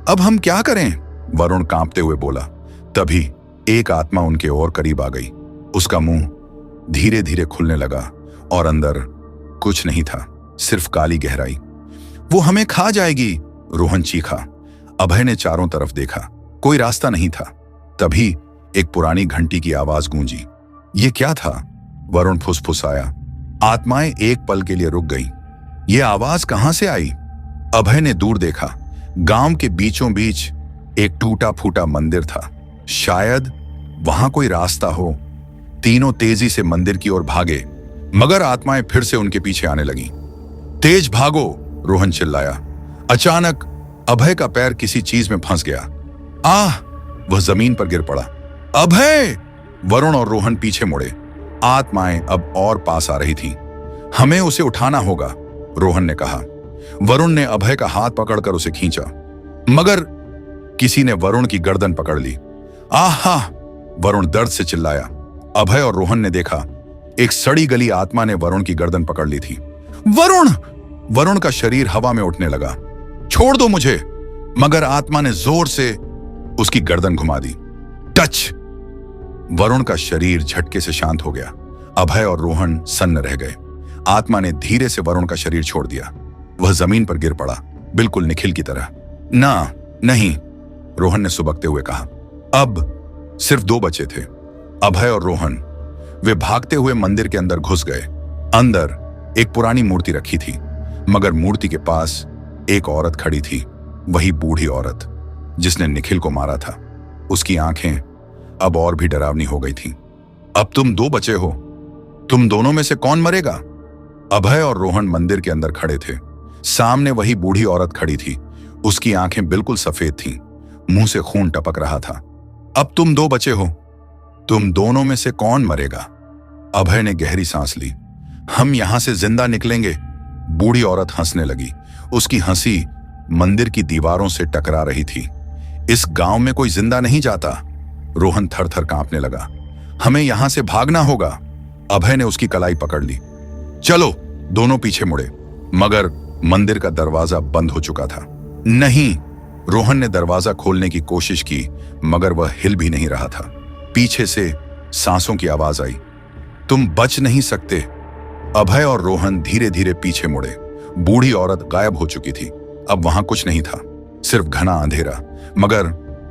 अब हम क्या करें? वरुण कांपते हुए बोला। तभी एक आत्मा उनके और करीब आ गई। उसका मुंह धीरे धीरे खुलने लगा और अंदर कुछ नहीं था, सिर्फ काली गहराई। वो हमें खा जाएगी, रोहन चीखा। अभय ने चारों तरफ देखा, कोई रास्ता नहीं था। तभी एक पुरानी घंटी की आवाज गूंजी। ये क्या था? वरुण फुसफुसाया। आत्माएं एक पल के लिए रुक गईं। ये आवाज कहां से आई? अभय ने दूर देखा। गांव के बीचों बीच एक टूटा फूटा मंदिर था। शायद वहां कोई रास्ता हो। तीनों तेजी से मंदिर की ओर भागे, मगर आत्माएं फिर से उनके पीछे आने लगीं। तेज भागो, रोहन चिल्लाया। अचानक अभय का पैर किसी चीज में फंस गया। आह! वह जमीन पर गिर पड़ा। अभय! वरुण और रोहन पीछे मुड़े। आत्माएं अब और पास आ रही थीं। हमें उसे उठाना होगा, रोहन ने कहा। वरुण ने अभय का हाथ पकड़कर उसे खींचा, मगर किसी ने वरुण की गर्दन पकड़ ली। आहा! वरुण दर्द से चिल्लाया। अभय और रोहन ने देखा, एक सड़ी गली आत्मा ने वरुण की गर्दन पकड़ ली थी। वरुण! वरुण का शरीर हवा में उठने लगा। छोड़ दो मुझे! मगर आत्मा ने जोर से उसकी गर्दन घुमा दी। टच! वरुण का शरीर झटके से शांत हो गया। अभय और रोहन सन्न रह गए। आत्मा ने धीरे से वरुण का शरीर छोड़ दिया। वह जमीन पर गिर पड़ा, बिल्कुल निखिल की तरह। ना, नहीं, रोहन ने सुबकते हुए कहा। अब सिर्फ 2 बचे थे, अभय और रोहन। वे भागते हुए मंदिर के अंदर घुस गए। अंदर एक पुरानी मूर्ति रखी थी, मगर मूर्ति के पास एक औरत खड़ी थी, वही बूढ़ी औरत जिसने निखिल को मारा था। उसकी आंखें अब और भी डरावनी हो गई थीं। अब तुम 2 बचे हो, तुम दोनों में से कौन मरेगा? अभय और रोहन मंदिर के अंदर खड़े थे। सामने वही बूढ़ी औरत खड़ी थी। उसकी आंखें बिल्कुल सफेद थीं, मुंह से खून टपक रहा था। अब तुम 2 बचे हो, तुम दोनों में से कौन मरेगा? अभय ने गहरी सांस ली। हम यहां से जिंदा निकलेंगे। बूढ़ी औरत हंसने लगी। उसकी हंसी मंदिर की दीवारों से टकरा रही थी। इस गांव में कोई जिंदा नहीं जाता। रोहन थर-थर कांपने लगा। हमें यहां से भागना होगा। अभय ने उसकी कलाई पकड़ ली। चलो, दोनों पीछे मुड़े, मगर मंदिर का दरवाजा बंद हो चुका था। नहीं! रोहन ने दरवाजा खोलने की कोशिश की, मगर वह हिल भी नहीं रहा था। पीछे से सांसों की आवाज आई। तुम बच नहीं सकते। अभय और रोहन धीरे धीरे पीछे मुड़े। बूढ़ी औरत गायब हो चुकी थी। अब वहां कुछ नहीं था, सिर्फ घना अंधेरा। मगर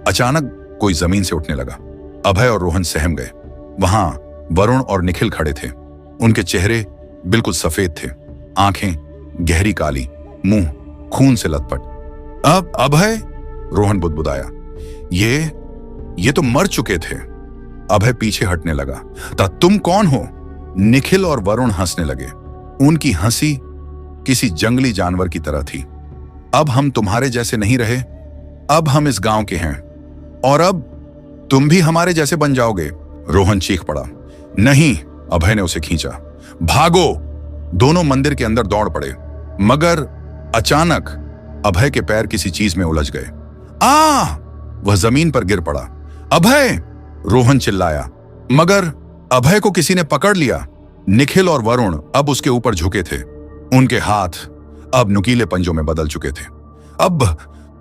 अचानक कोई जमीन से उठने लगा। अभय और रोहन सहम गए। वहां वरुण और निखिल खड़े थे। उनके चेहरे बिल्कुल सफेद थे, आंखें गहरी काली, मुंह खून से लथपथ। अब अभय! रोहन बुदबुदाया। ये तो मर चुके थे। अभय पीछे हटने लगा। तुम कौन हो? निखिल और वरुण हंसने लगे। उनकी हंसी किसी जंगली जानवर की तरह थी। अब हम तुम्हारे जैसे नहीं रहे। अब हम इस गांव के हैं, और अब तुम भी हमारे जैसे बन जाओगे। रोहन चीख पड़ा। नहीं! अभय ने उसे खींचा। भागो! दोनों मंदिर के अंदर दौड़ पड़े, मगर अचानक अभय के पैर किसी चीज में उलझ गए। वह जमीन पर गिर पड़ा। अभय! रोहन चिल्लाया, मगर अभय को किसी ने पकड़ लिया। निखिल और वरुण अब उसके ऊपर झुके थे। उनके हाथ अब नुकीले पंजों में बदल चुके थे। अब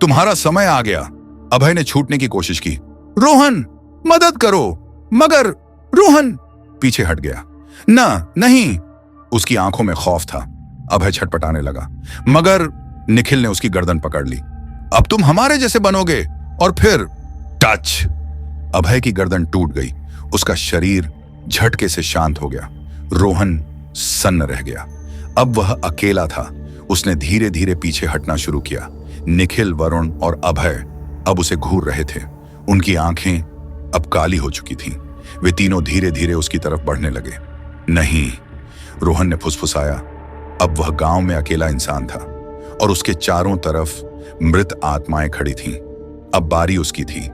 तुम्हारा समय आ गया। अभय ने छूटने की कोशिश की। रोहन, मदद करो! मगर रोहन पीछे हट गया। नहीं! उसकी आंखों में खौफ था। अभय छटपटाने लगा, मगर निखिल ने उसकी गर्दन पकड़ ली। अब तुम हमारे जैसे बनोगे, और फिर टच! अभय की गर्दन टूट गई। उसका शरीर झटके से शांत हो गया। रोहन सन्न रह गया। अब वह अकेला था। उसने धीरे धीरे पीछे हटना शुरू किया। निखिल, वरुण और अभय अब उसे घूर रहे थे। उनकी आंखें अब काली हो चुकी थीं। वे तीनों धीरे धीरे उसकी तरफ बढ़ने लगे। नहीं! रोहन ने फुसफुसाया। अब वह गांव में अकेला इंसान था, और उसके चारों तरफ मृत आत्माएं खड़ी थीं। अब बारी उसकी थी।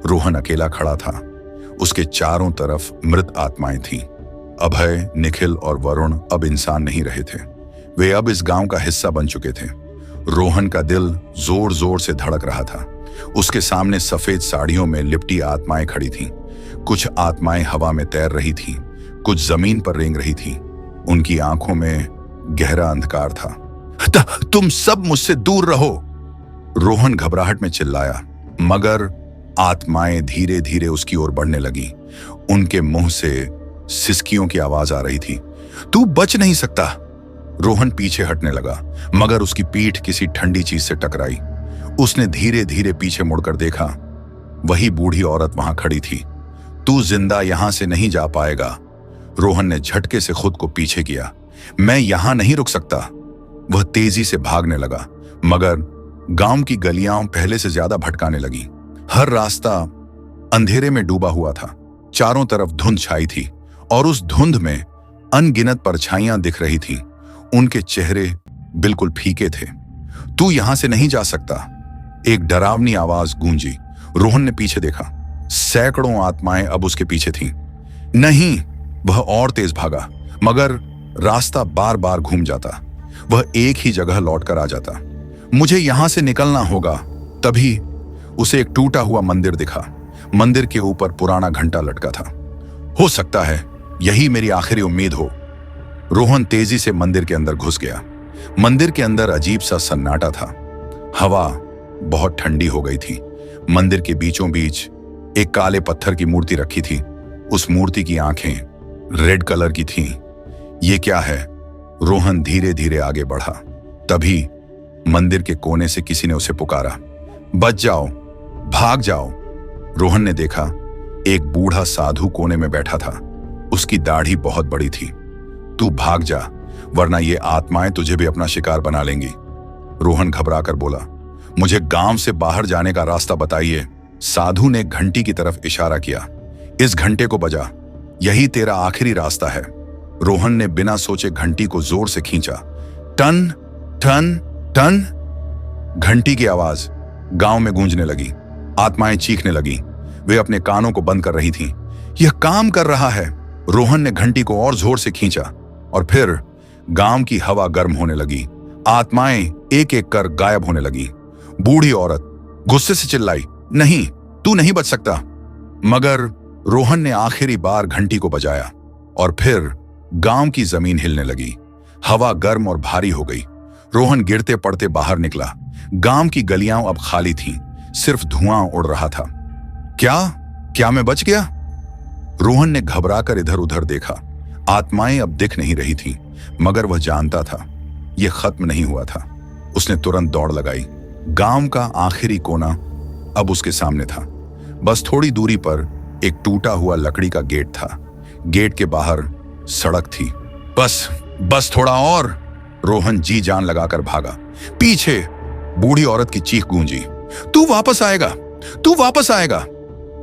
रोहन अकेला खड़ा था। उसके चारों तरफ मृत आत्माएं थीं। अभय, निखिल और वरुण अब इंसान नहीं रहे थे। वे अब इस गांव का हिस्सा बन चुके थे। रोहन का दिल जोर जोर से धड़क रहा था। उसके सामने सफेद साड़ियों में लिपटी आत्माएं खड़ी थीं। कुछ आत्माएं हवा में तैर रही थीं, कुछ जमीन पर रेंग रही थीं। उनकी आंखों में गहरा अंधकार था। तुम सब मुझसे दूर रहो! रोहन घबराहट में चिल्लाया, मगर आत्माएं धीरे धीरे उसकी ओर बढ़ने लगी। उनके मुंह से सिसकियों की आवाज आ रही थी। तू बच नहीं सकता! रोहन पीछे हटने लगा, मगर उसकी पीठ किसी ठंडी चीज से टकराई। उसने धीरे धीरे पीछे मुड़कर देखा। वही बूढ़ी औरत वहां खड़ी थी। तू जिंदा यहां से नहीं जा पाएगा। रोहन ने झटके से खुद को पीछे किया। मैं यहां नहीं रुक सकता। वह तेजी से भागने लगा, मगर गांव की गलियां पहले से ज्यादा भटकाने लगी। हर रास्ता अंधेरे में डूबा हुआ था। चारों तरफ धुंध छाई थी और उस धुंध में अनगिनत परछाइयां दिख रही थीं। उनके चेहरे बिल्कुल फीके थे। तू यहां से नहीं जा सकता, एक डरावनी आवाज गूंजी। रोहन ने पीछे देखा। सैकड़ों आत्माएं अब उसके पीछे थीं। नहीं, वह और तेज भागा, मगर रास्ता बार बार घूम जाता। वह एक ही जगह लौटकर आ जाता। मुझे यहां से निकलना होगा। तभी उसे एक टूटा हुआ मंदिर दिखा। मंदिर के ऊपर पुराना घंटा लटका था। हो सकता है यही मेरी आखिरी उम्मीद हो। रोहन तेजी से मंदिर के अंदर घुस गया। मंदिर के अंदर अजीब सा सन्नाटा था। हवा बहुत ठंडी हो गई थी। मंदिर के बीचों बीच एक काले पत्थर की मूर्ति रखी थी। उस मूर्ति की आंखें रेड कलर की थीं। ये क्या है? रोहन धीरे धीरे आगे बढ़ा। तभी मंदिर के कोने से किसी ने उसे पुकारा, बच जाओ, भाग जाओ। रोहन ने देखा एक बूढ़ा साधु कोने में बैठा था। उसकी दाढ़ी बहुत बड़ी थी। तू भाग जा, वरना ये आत्माएं तुझे भी अपना शिकार बना लेंगी। रोहन घबराकर बोला, मुझे गांव से बाहर जाने का रास्ता बताइए। साधु ने घंटी की तरफ इशारा किया। इस घंटे को बजा, यही तेरा आखिरी रास्ता है। रोहन ने बिना सोचे घंटी को जोर से खींचा। टन टन टन, घंटी की आवाज गांव में गूंजने लगी। आत्माएं चीखने लगी। वे अपने कानों को बंद कर रही थीं। यह काम कर रहा है। रोहन ने घंटी को और जोर से खींचा और फिर गांव की हवा गर्म होने लगी। आत्माएं एक एक कर गायब होने लगी। बूढ़ी औरत गुस्से से चिल्लाई, नहीं, तू नहीं बच सकता। मगर रोहन ने आखिरी बार घंटी को बजाया और फिर गांव की जमीन हिलने लगी। हवा गर्म और भारी हो गई। रोहन गिरते पड़ते बाहर निकला। गांव की गलियां अब खाली थीं। सिर्फ धुआं उड़ रहा था। क्या मैं बच गया? रोहन ने घबराकर इधर उधर देखा। आत्माएं अब दिख नहीं रही थीं, मगर वह जानता था यह खत्म नहीं हुआ था। उसने तुरंत दौड़ लगाई। गांव का आखिरी कोना अब उसके सामने था। बस थोड़ी दूरी पर एक टूटा हुआ लकड़ी का गेट था। गेट के बाहर सड़क थी। बस थोड़ा और। रोहन जी जान लगाकर भागा। पीछे बूढ़ी औरत की चीख गूंजी, तू वापस आएगा, तू वापस आएगा।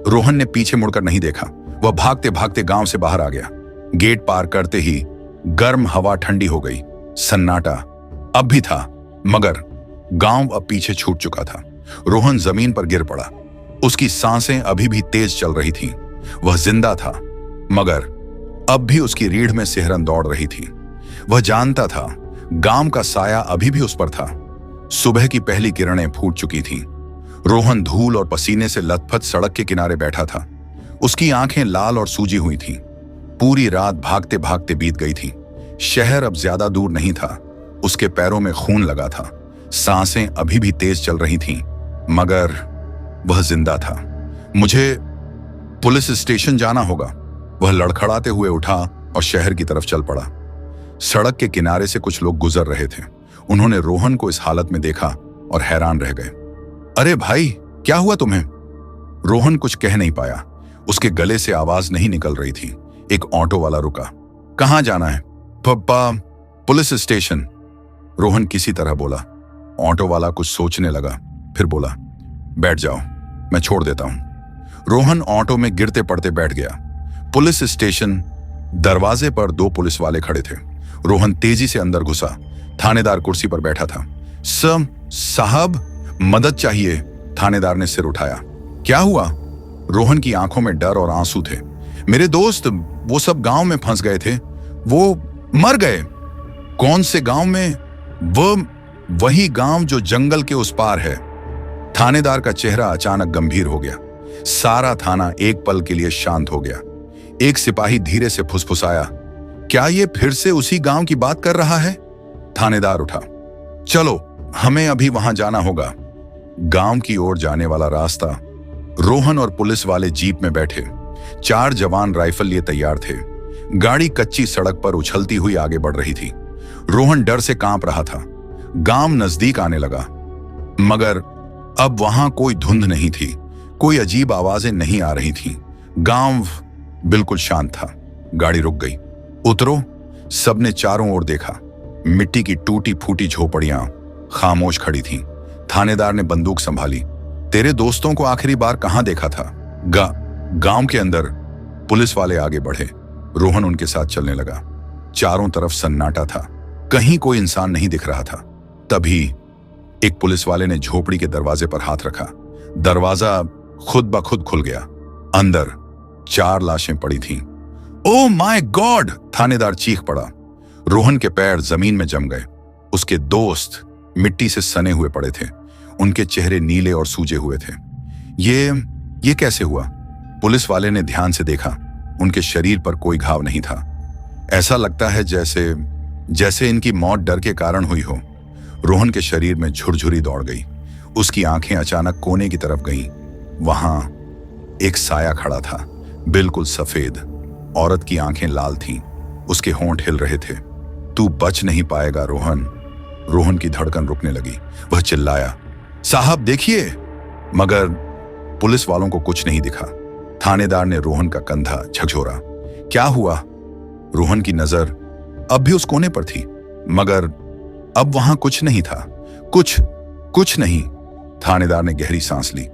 रोहन ने पीछे मुड़कर नहीं देखा। वह भागते भागते गांव से बाहर आ गया। गेट पार करते ही गर्म हवा ठंडी हो गई। सन्नाटा अब भी था, मगर गांव अब पीछे छूट चुका था। रोहन जमीन पर गिर पड़ा। उसकी सांसें अभी भी तेज चल रही थीं। वह जिंदा था, मगर अब भी उसकी रीढ़ में सिहरन दौड़ रही थी। वह जानता था गांव का साया अभी भी उस पर था। सुबह की पहली किरणें फूट चुकी थीं। रोहन धूल और पसीने से लथपथ सड़क के किनारे बैठा था। उसकी आंखें लाल और सूजी हुई थीं। पूरी रात भागते भागते बीत गई थी। शहर अब ज्यादा दूर नहीं था। उसके पैरों में खून लगा था। सांसें अभी भी तेज चल रही थीं, मगर वह जिंदा था। मुझे पुलिस स्टेशन जाना होगा। वह लड़खड़ाते हुए उठा और शहर की तरफ चल पड़ा। सड़क के किनारे से कुछ लोग गुजर रहे थे। उन्होंने रोहन को इस हालत में देखा और हैरान रह गए। अरे भाई, क्या हुआ तुम्हें? रोहन कुछ कह नहीं पाया। उसके गले से आवाज नहीं निकल रही थी। एक ऑटो वाला रुका। कहां जाना है? पुलिस स्टेशन, रोहन किसी तरह बोला। ऑटो वाला कुछ सोचने लगा, फिर बोला, बैठ जाओ, मैं छोड़ देता हूं। रोहन ऑटो में गिरते पड़ते बैठ गया। पुलिस स्टेशन दरवाजे पर दो पुलिस वाले खड़े थे। रोहन तेजी से अंदर घुसा। थानेदार कुर्सी पर बैठा था। साहब, मदद चाहिए। थानेदार ने सिर उठाया। क्या हुआ? रोहन की आंखों में डर और आंसू थे। मेरे दोस्त, वो सब गांव में फंस गए थे। वो मर गए। कौन से गांव में? वही गांव जो जंगल के उस पार है। थानेदार का चेहरा अचानक गंभीर हो गया। सारा थाना एक पल के लिए शांत हो गया। एक सिपाही धीरे से फुसफुसाया, क्या ये फिर से उसी गांव की बात कर रहा है? थानेदार उठा। चलो, हमें अभी वहां जाना होगा। गांव की ओर जाने वाला रास्ता। रोहन और पुलिस वाले जीप में बैठे। 4 जवान राइफल लिए तैयार थे। गाड़ी कच्ची सड़क पर उछलती हुई आगे बढ़ रही थी। रोहन डर से कांप रहा था। गांव नजदीक आने लगा, मगर अब वहां कोई धुंध नहीं थी, कोई अजीब आवाजें नहीं आ रही थीं। गांव बिल्कुल शांत था। गाड़ी रुक गई। उतरो। सबने चारों ओर देखा। मिट्टी की टूटी फूटी झोपड़ियां खामोश खड़ी थीं। थानेदार ने बंदूक संभाली। तेरे दोस्तों को आखिरी बार कहां देखा था? गांव के अंदर। पुलिस वाले आगे बढ़े। रोहन उनके साथ चलने लगा। चारों तरफ सन्नाटा था, कहीं कोई इंसान नहीं दिख रहा था। तभी एक पुलिस वाले ने झोपड़ी के दरवाजे पर हाथ रखा। दरवाजा खुद ब खुद खुल गया। अंदर 4 लाशें पड़ी थीं। Oh my God! थानेदार चीख पड़ा। रोहन के पैर जमीन में जम गए। उसके दोस्त मिट्टी से सने हुए पड़े थे। उनके चेहरे नीले और सूजे हुए थे। ये कैसे हुआ? पुलिस वाले ने ध्यान से देखा। उनके शरीर पर कोई घाव नहीं था। ऐसा लगता है जैसे इनकी मौत डर के कारण हुई हो। रोहन के शरीर में झुरझुरी दौड़ गई। उसकी आंखें अचानक कोने की तरफ गईं। वहां एक साया खड़ा था, बिल्कुल सफेद। औरत की आंखें लाल थीं। उसके होंठ हिल रहे थे। तू बच नहीं पाएगा रोहन। रोहन की धड़कन रुकने लगी। वह चिल्लाया, साहब देखिए! मगर पुलिस वालों को कुछ नहीं दिखा। थानेदार ने रोहन का कंधा झकझोरा। क्या हुआ? रोहन की नजर अब भी उस कोने पर थी, मगर अब वहां कुछ नहीं था। कुछ नहीं। थानेदार ने गहरी सांस ली।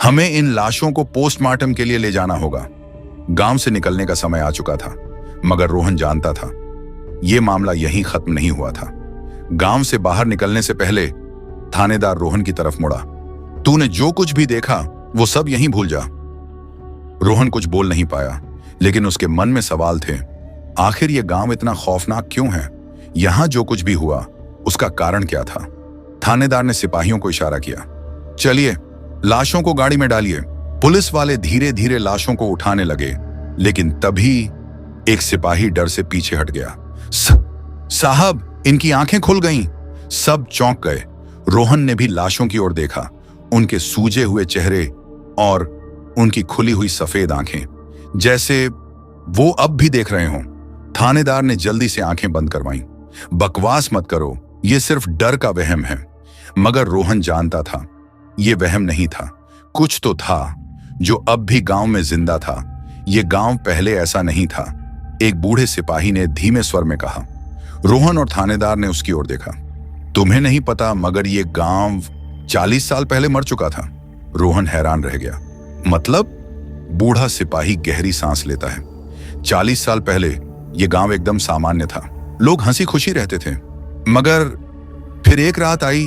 हमें इन लाशों को पोस्टमार्टम के लिए ले जाना होगा। गांव से निकलने का समय आ चुका था, मगर रोहन जानता था यह मामला यहीं खत्म नहीं हुआ था। गांव से बाहर निकलने से पहले थानेदार रोहन की तरफ मुड़ा। तूने जो कुछ भी देखा वो सब यहीं भूल जा। रोहन कुछ बोल नहीं पाया, लेकिन उसके मन में सवाल थे। आखिर यह गांव इतना खौफनाक क्यों है? यहां जो कुछ भी हुआ उसका कारण क्या था? थानेदार ने सिपाहियों को इशारा किया। चलिए, लाशों को गाड़ी में डालिए। पुलिस वाले धीरे धीरे लाशों को उठाने लगे, लेकिन तभी एक सिपाही डर से पीछे हट गया। साहब, इनकी आंखें खुल गईं। सब चौंक गए। रोहन ने भी लाशों की ओर देखा। उनके सूजे हुए चेहरे और उनकी खुली हुई सफेद आंखें, जैसे वो अब भी देख रहे हों। थानेदार ने जल्दी से आंखें बंद करवाईं। बकवास मत करो, ये सिर्फ डर का वहम है। मगर रोहन जानता था ये वहम नहीं था। कुछ तो था जो अब भी गांव में जिंदा था। ये गांव पहले ऐसा नहीं था। एक बूढ़े सिपाही ने धीमे स्वर में कहा। रोहन और थानेदार ने उसकी ओर देखा। तुम्हें नहीं पता, मगर ये गांव 40 साल पहले मर चुका था। रोहन हैरान रह गया। मतलब? बूढ़ा सिपाही गहरी सांस लेता है। 40 साल पहले यह गांव एकदम सामान्य था। लोग हंसी खुशी रहते थे। मगर फिर एक रात आई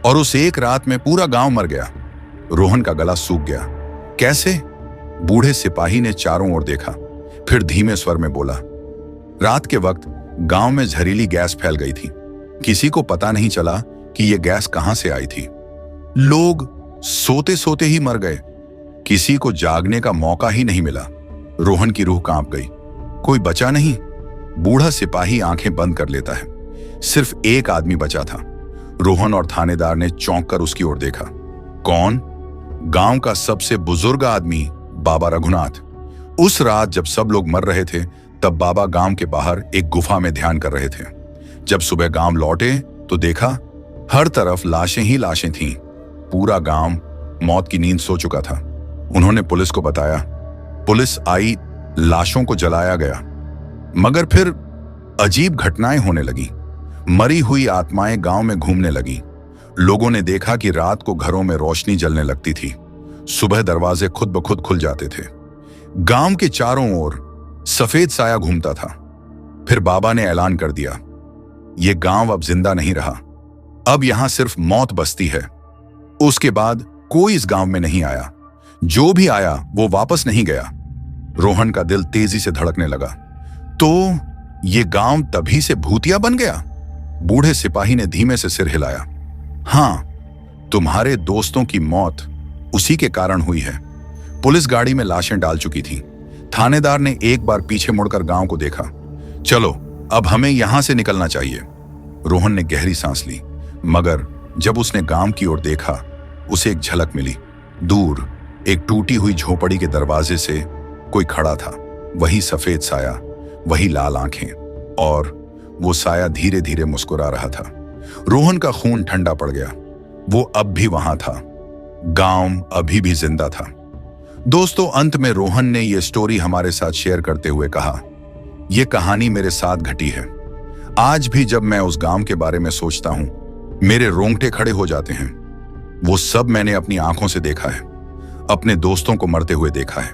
और उस एक रात में पूरा गांव मर गया। रोहन का गला सूख गया। कैसे? बूढ़े सिपाही ने चारों ओर देखा, फिर धीमे स्वर में बोला। रात के वक्त गांव में जहरीली गैस फैल गई थी। किसी को पता नहीं चला कि यह गैस कहां से आई थी। लोग सोते सोते ही मर गए। किसी को जागने का मौका ही नहीं मिला। रोहन की रूह कांप गई। कोई बचा नहीं। बूढ़ा सिपाही आंखें बंद कर लेता है। सिर्फ एक आदमी बचा था। रोहन और थानेदार ने चौंक कर उसकी ओर देखा। कौन? गांव का सबसे बुजुर्ग आदमी, बाबा रघुनाथ। उस रात जब सब लोग मर रहे थे, तब बाबा गांव के बाहर एक गुफा में ध्यान कर रहे थे। जब सुबह गांव लौटे तो देखा हर तरफ लाशें ही लाशें थीं। पूरा गांव मौत की नींद सो चुका था। उन्होंने पुलिस को बताया। पुलिस आई, लाशों को जलाया गया। मगर फिर अजीब घटनाएं होने लगी। मरी हुई आत्माएं गांव में घूमने लगी। लोगों ने देखा कि रात को घरों में रोशनी जलने लगती थी। सुबह दरवाजे खुद ब खुद खुल जाते थे। गांव के चारों ओर सफेद साया घूमता था। फिर बाबा ने ऐलान कर दिया, यह गांव अब जिंदा नहीं रहा। अब यहां सिर्फ मौत बसती है। उसके बाद कोई इस गांव में नहीं आया। जो भी आया वो वापस नहीं गया। रोहन का दिल तेजी से धड़कने लगा। तो ये गांव तभी से भूतिया बन गया? बूढ़े सिपाही ने धीमे से सिर हिलाया। हां, तुम्हारे दोस्तों की मौत उसी के कारण हुई है। पुलिस गाड़ी में लाशें डाल चुकी थी। थानेदार ने एक बार पीछे मुड़कर गांव को देखा। चलो, अब हमें यहां से निकलना चाहिए। रोहन ने गहरी सांस ली, मगर जब उसने गांव की ओर देखा, उसे एक झलक मिली। दूर एक टूटी हुई झोपड़ी के दरवाजे से कोई खड़ा था। वही सफेद साया, वही लाल आंखें, और वो साया धीरे धीरे मुस्कुरा रहा था। रोहन का खून ठंडा पड़ गया। वो अब भी वहां था। गांव अभी भी जिंदा था। दोस्तों, अंत में रोहन ने यह स्टोरी हमारे साथ शेयर करते हुए कहा, यह कहानी मेरे साथ घटी है। आज भी जब मैं उस गांव के बारे में सोचता हूं, मेरे रोंगटे खड़े हो जाते हैं। वो सब मैंने अपनी आंखों से देखा है, अपने दोस्तों को मरते हुए देखा है।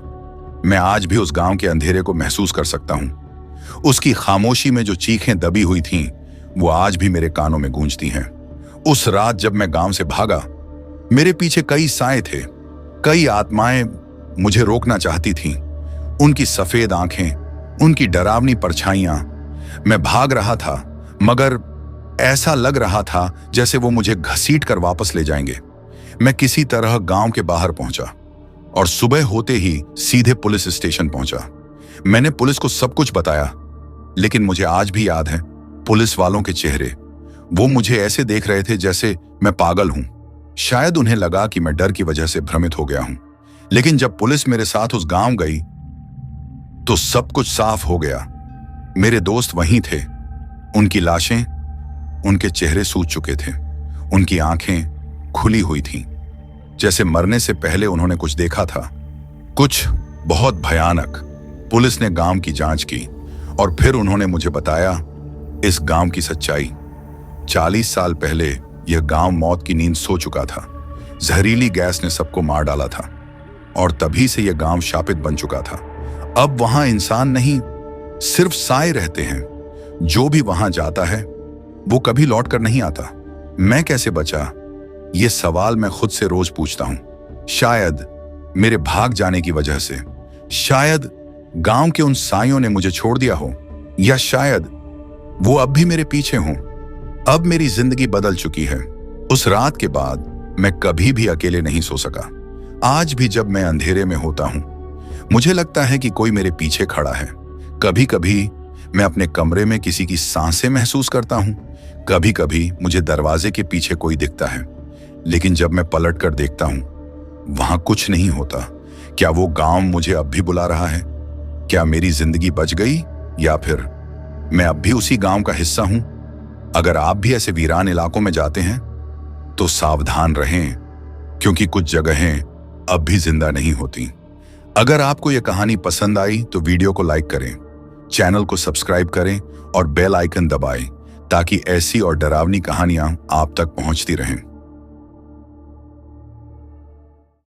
मैं आज भी उस गांव के अंधेरे को महसूस कर सकता हूं। उसकी खामोशी में जो चीखें दबी हुई थीं, वो आज भी मेरे कानों में गूंजती हैं। उस रात जब मैं गांव से भागा, मेरे पीछे कई साए थे, कई आत्माएं मुझे रोकना चाहती थीं। उनकी सफेद आंखें, उनकी डरावनी परछाइयां। मैं भाग रहा था, मगर ऐसा लग रहा था जैसे वो मुझे घसीट कर वापस ले जाएंगे। मैं किसी तरह गांव के बाहर पहुंचा और सुबह होते ही सीधे पुलिस स्टेशन पहुंचा। मैंने पुलिस को सब कुछ बताया, लेकिन मुझे आज भी याद है पुलिस वालों के चेहरे। वो मुझे ऐसे देख रहे थे जैसे मैं पागल हूं। शायद उन्हें लगा कि मैं डर की वजह से भ्रमित हो गया हूं। लेकिन जब पुलिस मेरे साथ उस गांव गई तो सब कुछ साफ हो गया। मेरे दोस्त वहीं थे। उनकी लाशें, उनके चेहरे सूज चुके थे। उनकी आंखें खुली हुई थीं, जैसे मरने से पहले उन्होंने कुछ देखा था, कुछ बहुत भयानक। पुलिस ने गांव की जांच की और फिर उन्होंने मुझे बताया इस गांव की सच्चाई। 40 साल पहले यह गांव मौत की नींद सो चुका था। जहरीली गैस ने सबको मार डाला था और तभी से यह गांव शापित बन चुका था। अब वहां इंसान नहीं, सिर्फ साए रहते हैं। जो भी वहां जाता है वो कभी लौट कर नहीं आता। मैं कैसे बचा, ये सवाल मैं खुद से रोज पूछता हूं। शायद मेरे भाग जाने की वजह से, शायद गांव के उन साइयों ने मुझे छोड़ दिया हो, या शायद वो अब भी मेरे पीछे हों। अब मेरी जिंदगी बदल चुकी है। उस रात के बाद मैं कभी भी अकेले नहीं सो सका। आज भी जब मैं अंधेरे में होता हूं, मुझे लगता है कि कोई मेरे पीछे खड़ा है। कभी कभी मैं अपने कमरे में किसी की सांसें महसूस करता हूं, कभी कभी मुझे दरवाजे के पीछे कोई दिखता है। लेकिन जब मैं पलट कर देखता हूं, वहां कुछ नहीं होता। क्या वो गांव मुझे अब भी बुला रहा है? क्या मेरी जिंदगी बच गई, या फिर मैं अब भी उसी गांव का हिस्सा हूं? अगर आप भी ऐसे वीरान इलाकों में जाते हैं तो सावधान रहें, क्योंकि कुछ जगहें अब भी जिंदा नहीं होती। अगर आपको यह कहानी पसंद आई तो वीडियो को लाइक करें, चैनल को सब्सक्राइब करें और बेल आइकन दबाएं, ताकि ऐसी और डरावनी कहानियां आप तक पहुंचती रहें।